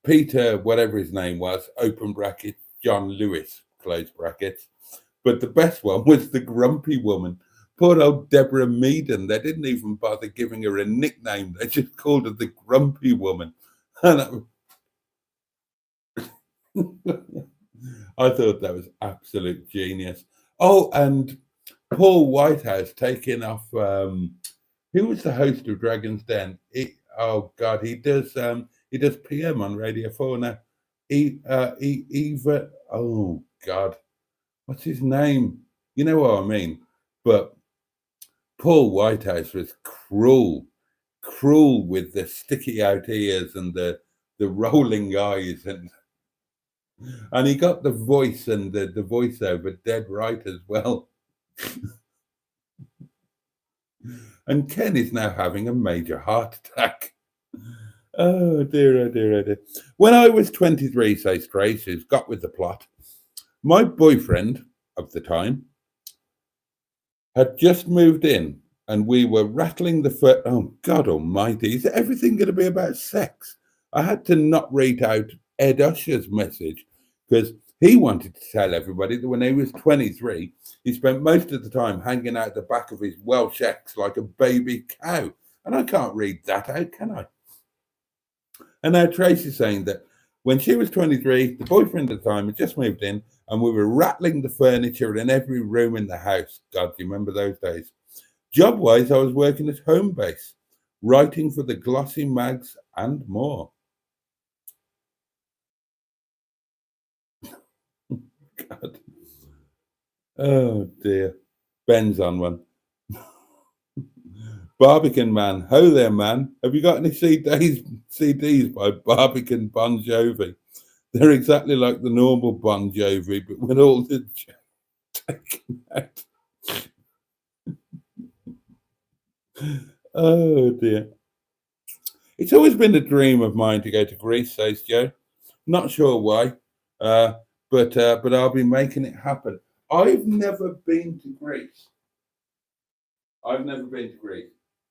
Peter, whatever his name was, open brackets, John Lewis, close brackets. But the best one was the Grumpy Woman. Poor old Deborah Meaden. They didn't even bother giving her a nickname. They just called her the Grumpy Woman. And I thought that was absolute genius. Oh, and Paul Whitehouse taking off. Who was the host of Dragon's Den? Oh God, he does PM on Radio 4 now. Eva. Oh God, what's his name? You know what I mean. But Paul Whitehouse was cruel with the sticky out ears and the rolling eyes, and he got the voice and the voiceover dead right as well. And Ken is now having a major heart attack. Oh dear, oh dear, oh dear. When I was 23, says Trace, who's got with the plot, my boyfriend of the time had just moved in, and we were rattling the foot. Oh God almighty, is everything going to be about sex? I had to not read out Ed Usher's message because he wanted to tell everybody that when he was 23, he spent most of the time hanging out the back of his Welsh ex like a baby cow. And I can't read that out, can I? And now Tracy's saying that when she was 23, the boyfriend at the time had just moved in and we were rattling the furniture in every room in the house. God, do you remember those days? Job wise, I was working at home base, writing for the glossy mags and more. God. Oh dear. Ben's on one. Barbican Man. Ho there, man. Have you got any CDs by Barbican Bon Jovi? They're exactly like the normal Bon Jovi, but with all the taken out. Oh dear. It's always been a dream of mine to go to Greece, says Joe. Not sure why, but I'll be making it happen. I've never been to Greece.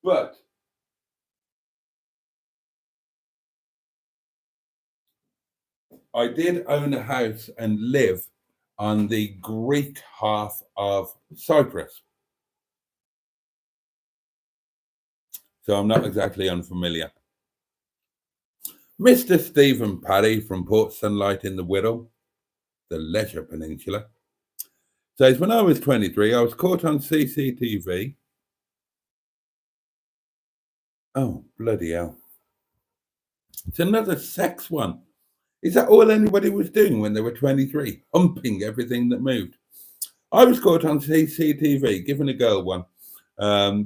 But I did own a house and live on the Greek half of Cyprus. So I'm not exactly unfamiliar. Mr. Stephen Parry from Port Sunlight in the Wirral, the Leisure Peninsula, says, when I was 23, I was caught on CCTV. Oh, bloody hell. It's another sex one. Is that all anybody was doing when they were 23? Humping everything that moved. I was caught on CCTV, giving a girl one,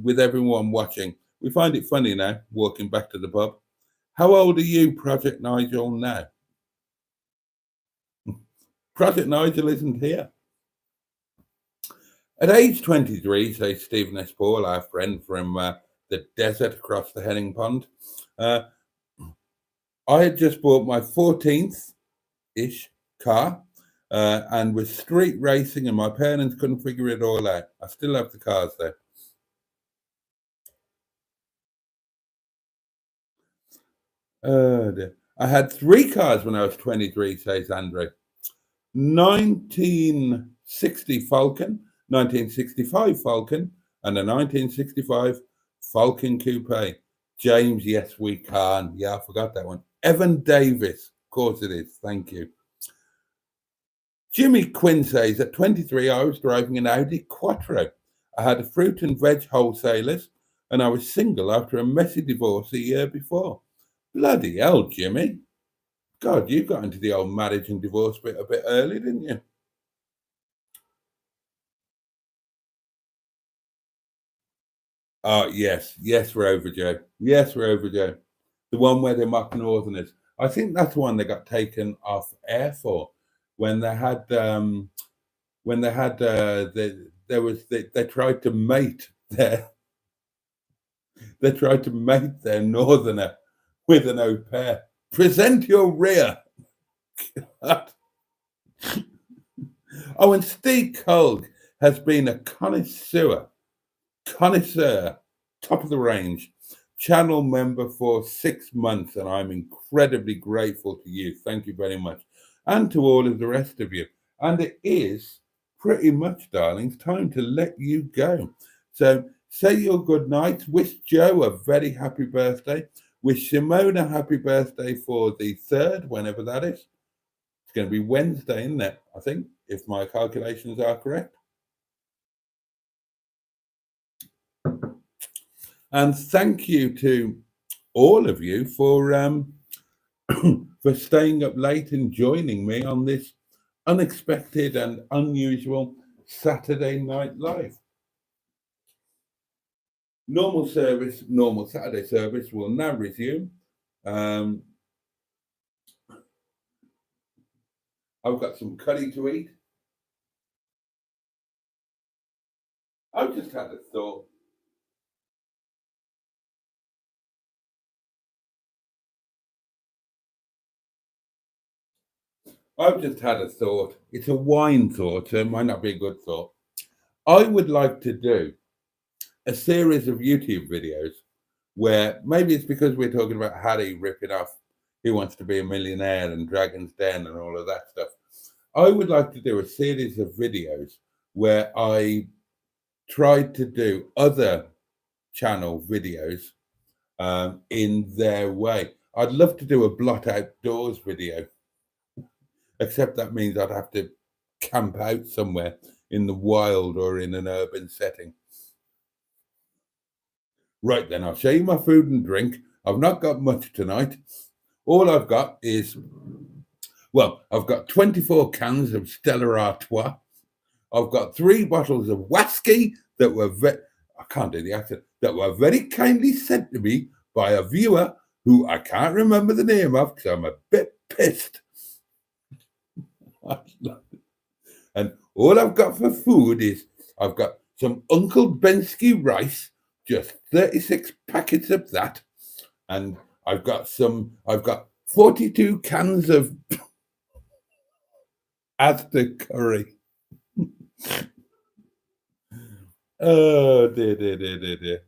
with everyone watching. We find it funny now, walking back to the pub. How old are you, Project Nigel, now? Project Nigel isn't here. At age 23, says Stephen S. Paul, our friend from the desert across the Henning Pond, I had just bought my 14th-ish car and was street racing, and my parents couldn't figure it all out. I still have the cars, though. Dear. I had 3 cars when I was 23, says Andrew. 1960 Falcon, 1965 Falcon, and a 1965 Falcon Coupe. James, yes, we can. Yeah, I forgot that one. Evan Davis, of course it is. Thank you. Jimmy Quinn says, at 23, I was driving an Audi Quattro. I had a fruit and veg wholesalers, and I was single after a messy divorce a year before. Bloody hell, Jimmy. God, you got into the old marriage and divorce bit a bit early, didn't you? Oh, yes, Rover Joe. Yes, Rover Joe. The one where they mock Northerners. I think that's the one they got taken off air for when they had they tried to mate their Northerner with an au pair. Present your rear. Oh, and Steve Kolg has been a connoisseur, top of the range, channel member for 6 months, and I'm incredibly grateful to you. Thank you very much. And to all of the rest of you. And it is pretty much, darlings, time to let you go. So say your good night. Wish Joe a very happy birthday. Wish Simone a happy birthday for the 3rd, whenever that is. It's going to be Wednesday, isn't it? I think, if my calculations are correct. And thank you to all of you for for staying up late and joining me on this unexpected and unusual Saturday Night Live. Normal Saturday service will now resume. I've got some curry to eat. I've just had a thought. It's a wine thought, so it might not be a good thought. I would like to do a series of YouTube videos where maybe it's because we're talking about Harry ripping off Who Wants to Be a Millionaire and Dragon's Den and all of that stuff. I would like to do a series of videos where I tried to do other channel videos in their way. I'd love to do a blot outdoors video, except that means I'd have to camp out somewhere in the wild or in an urban setting. Right then, I'll show you my food and drink. I've not got much tonight. All I've got is, well, I've got 24 cans of Stella Artois. I've got 3 bottles of whiskey that were I can't do the accent, that were very kindly sent to me by a viewer who I can't remember the name of because I'm a bit pissed. And all I've got for food is I've got some Uncle Bensky rice, just 36 packets of that, and I've got 42 cans of Asda curry. Oh dear, dear, dear, dear, dear.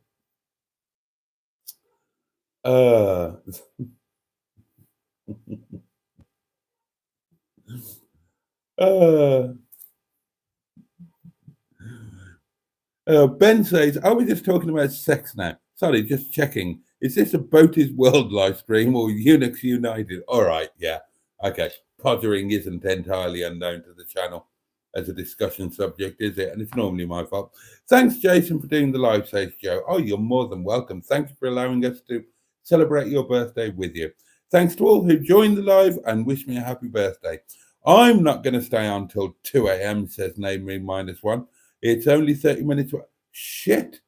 Ben says, are we just talking about sex now? Sorry, just checking. Is this a Boaty's World live stream or Unix United? All right, yeah. Okay. Pottering isn't entirely unknown to the channel as a discussion subject, is it? And it's normally my fault. Thanks, Jason, for doing the live, says Joe. Oh, you're more than welcome. Thank you for allowing us to celebrate your birthday with you. Thanks to all who joined the live and wish me a happy birthday. I'm not going to stay on till 2 a.m., says Name Me -1. It's only 30 minutes. Shit.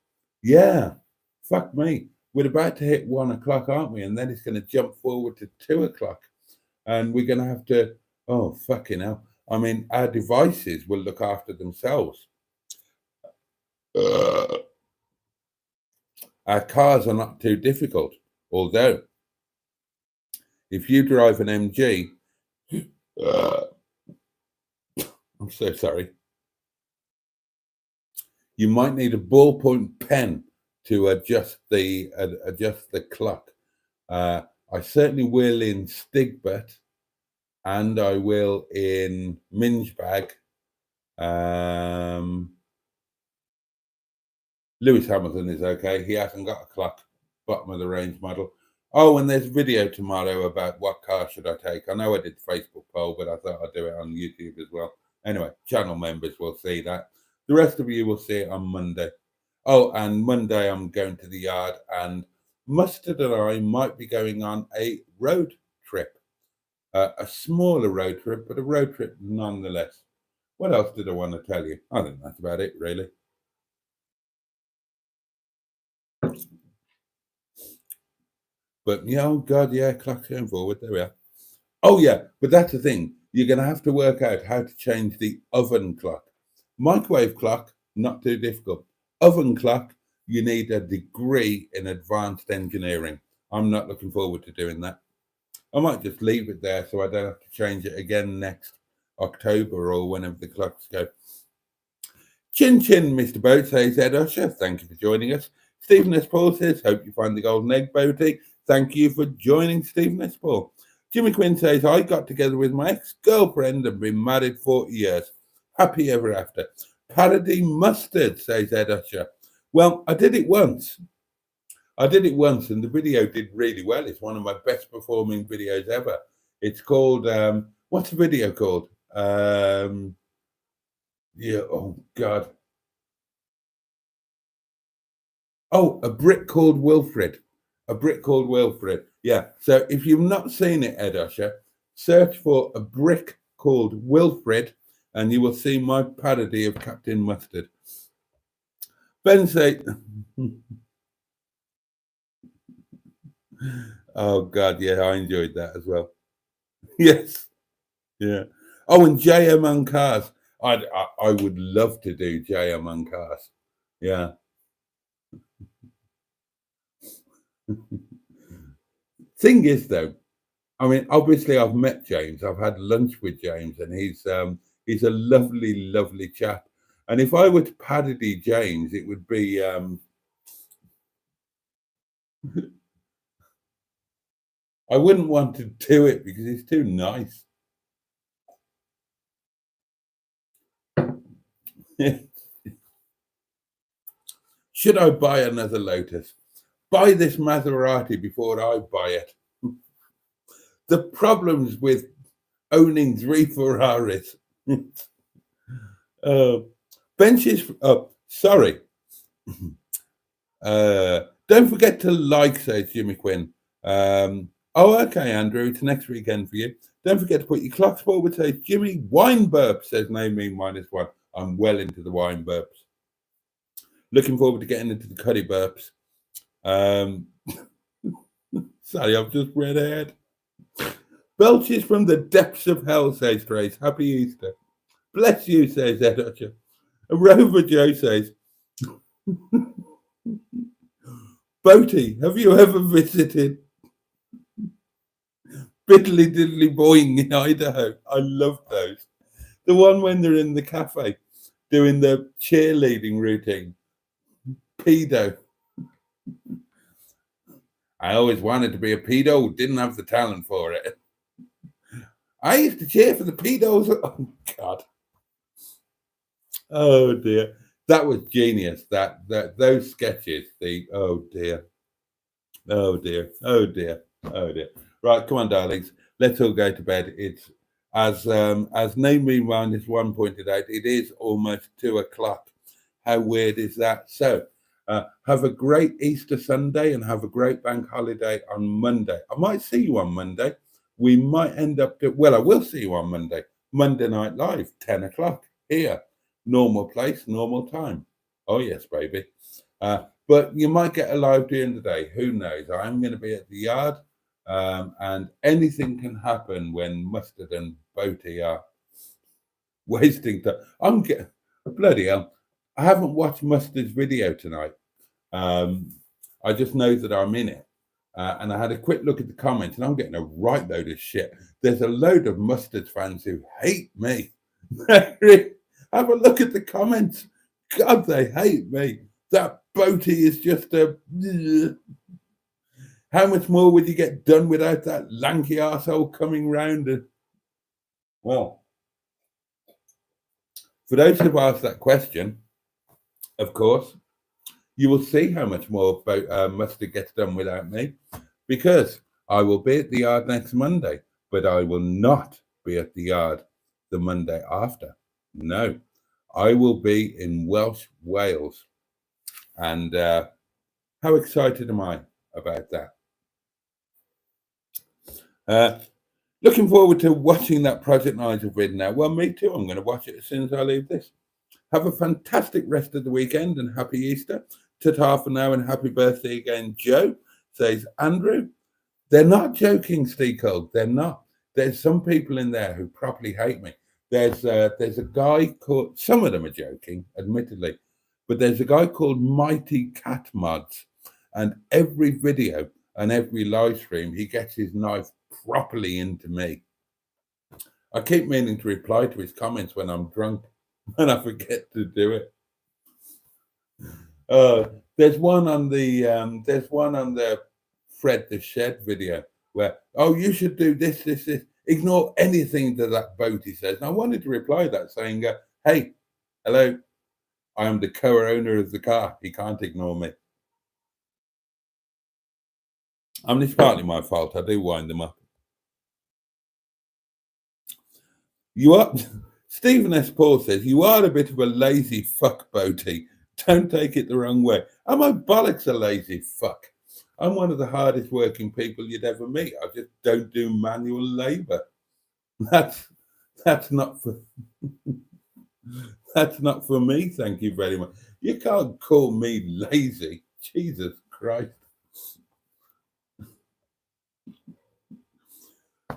Yeah. Fuck me. We're about to hit 1 o'clock, aren't we? And then it's going to jump forward to 2 o'clock. And we're going to have to, oh, fucking hell. I mean, our devices will look after themselves. Our cars are not too difficult. Although, if you drive an MG, I'm so sorry. You might need a ballpoint pen to adjust the clock. I certainly will in Stigbert, and I will in Mingebag. Lewis Hamilton is okay. He hasn't got a clock, bottom of the range model. Oh, and there's video tomorrow about what car should I take. I know I did Facebook poll, but I thought I'd do it on YouTube as well. Anyway, channel members will see that. The rest of you will see it on Monday. Oh, and Monday I'm going to the yard, and Mustard and I might be going on a road trip. A smaller road trip, but a road trip nonetheless. What else did I want to tell you? I think that's about it, really. But yeah, oh God, yeah, clock's going forward. There we are. Oh yeah, but that's the thing. You're going to have to work out how to change the oven clock. Microwave clock, not too difficult. Oven clock, you need a degree in advanced engineering. I'm not looking forward to doing that. I might just leave it there so I don't have to change it again next October or whenever the clocks go. Chin chin, Mr. Boat, says Ed Usher. Thank you for joining us. Stephen S. Paul says, hope you find the golden egg, Boaty. Thank you for joining, Stephen S. Paul. Jimmy Quinn says, I got together with my ex-girlfriend and been married 40 years. Happy ever after. Parody mustard, says Ed Usher. Well, I did it once. And the video did really well. It's one of my best performing videos ever. It's called, what's the video called? Yeah, oh God. Oh, A Brick Called Wilfred. A Brick Called Wilfred. Yeah. So if you've not seen it, Ed Usher, search for A Brick Called Wilfred and you will see my parody of Captain Mustard. Ben say, oh God, yeah, I enjoyed that as well. Yes. Yeah. Oh, and JM on Cars. I would love to do JM on Cars. Yeah. Thing is, though, I mean, obviously, I've met James. I've had lunch with James, and he's a lovely, lovely chap. And if I were to parody James, it would be I wouldn't want to do it because it's too nice. Should I buy another Lotus? Buy this Maserati before I buy it. The problems with owning 3 Ferraris. uh, benches. Oh, sorry. Don't forget to like, says Jimmy Quinn. Okay, Andrew, it's next weekend for you. Don't forget to put your clocks forward, says Jimmy. Wine burp, says Name Me -1. I'm well into the wine burps. Looking forward to getting into the cuddy burps. Sorry, I've just read ahead. Belches from the depths of hell, says Trace. Happy Easter. Bless you, says Ed Utcher. Rover Joe says, Boaty, have you ever visited Biddly Diddly Boing in Idaho? I love those. The one when they're in the cafe doing the cheerleading routine. Pedo. I always wanted to be a pedo, didn't have the talent for it. I used to cheer for the pedos. Oh, God. Oh, dear. That was genius. Those sketches. Oh, dear. Oh, dear. Oh, dear. Oh, dear. Right, come on, darlings. Let's all go to bed. It's, as Name Me -1 pointed out, it is almost 2:00. How weird is that? So, have a great Easter Sunday and have a great bank holiday on Monday. I might see you on Monday. We might end up I will see you on Monday. Monday Night Live, 10:00 here. Normal place, normal time. Oh, yes, baby. But you might get a live during the day. Who knows? I'm going to be at the yard, and anything can happen when Mustard and Boaty are wasting time. I'm getting bloody hell. I haven't watched Mustard's video tonight. I just know that I'm in it. And I had a quick look at the comments, and I'm getting a right load of shit. There's a load of Mustard fans who hate me. Have a look at the comments. God, they hate me. That Boaty is just a... How much more would you get done without that lanky arsehole coming round? Well, for those who've asked that question, of course, you will see how much more Mustard gets done without me, because I will be at the yard next Monday, but I will not be at the yard the Monday after. No, I will be in Welsh Wales. And how excited am I about that? Looking forward to watching that Project Nigel vid now. Well, me too. I'm going to watch it as soon as I leave this. Have a fantastic rest of the weekend and happy Easter. Ta-ta for now and happy birthday again, Joe, says Andrew. They're not joking, Steve Cole. They're not. There's some people in there who properly hate me. There's a guy called, some of them are joking, admittedly, but there's a guy called Mighty Cat Mods, and every video and every live stream, he gets his knife properly into me. I keep meaning to reply to his comments when I'm drunk, and I forget to do it. There's one on the Fred the Shed video where, oh, you should do this. Ignore anything that Boaty says. And I wanted to reply that saying, hey, hello, I am the co-owner of the car. He can't ignore me. I mean, it's partly my fault. I do wind them up. You are, Stephen S. Paul says, you are a bit of a lazy fuck, Boaty. Don't take it the wrong way. Am I bollocks a lazy fuck? I'm one of the hardest working people you'd ever meet. I just don't do manual labor. That's not for that's not for me. Thank you very much. You can't call me lazy. Jesus Christ.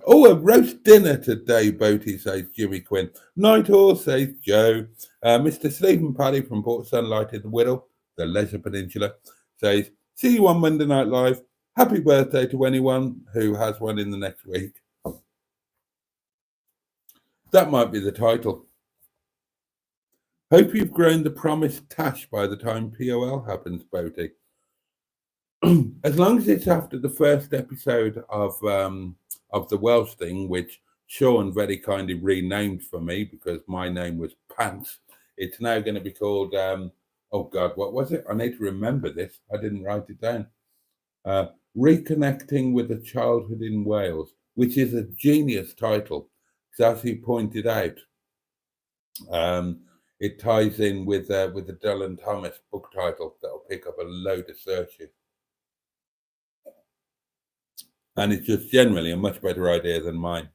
Oh, a roast dinner today, Boaty, says Jimmy Quinn. Night all, says Joe. Mr. Stephen Paddy from Port Sunlight in the Whittle, the Leisure Peninsula, says, see you on Monday Night Live. Happy birthday to anyone who has one in the next week. That might be the title. Hope you've grown the promised tash by the time POL happens, Boaty. as long as it's after the first episode of the Welsh thing, which Sean very kindly renamed for me because my name was Pants. It's now going to be called oh God, what was it? I need to remember this. I didn't write it down. Uh, Reconnecting with a Childhood in Wales, which is a genius title. Because as he pointed out, um, it ties in with the Dylan Thomas book title that'll pick up a load of searches. And it's just generally a much better idea than mine.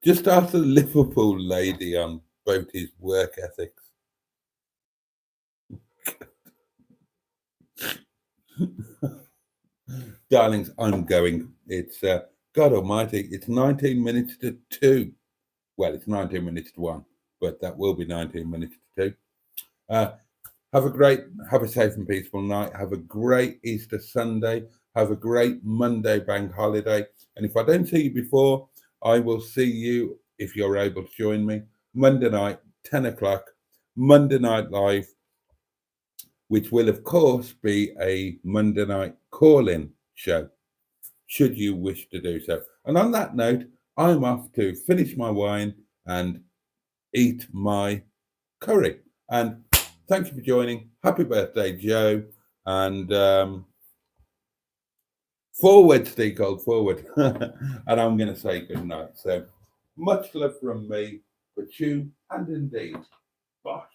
Just ask the Liverpool lady on Boaty's work ethics. Darlings, I'm going. It's God Almighty. It's 19 minutes to 2. Well, it's 19 minutes to 1, but that will be 19 minutes to 2. Have a safe and peaceful night. Have a great Easter Sunday. Have a great Monday bank holiday. And if I don't see you before, I will see you, if you're able to join me, Monday night, 10 o'clock, Monday Night Live, which will, of course, be a Monday night call-in show, should you wish to do so. And on that note, I'm off to finish my wine and eat my curry. And thank you for joining. Happy birthday, Joe. And forward, Steve Gold, forward. And I'm going to say good night. So much love from me, for you, and indeed, bosh.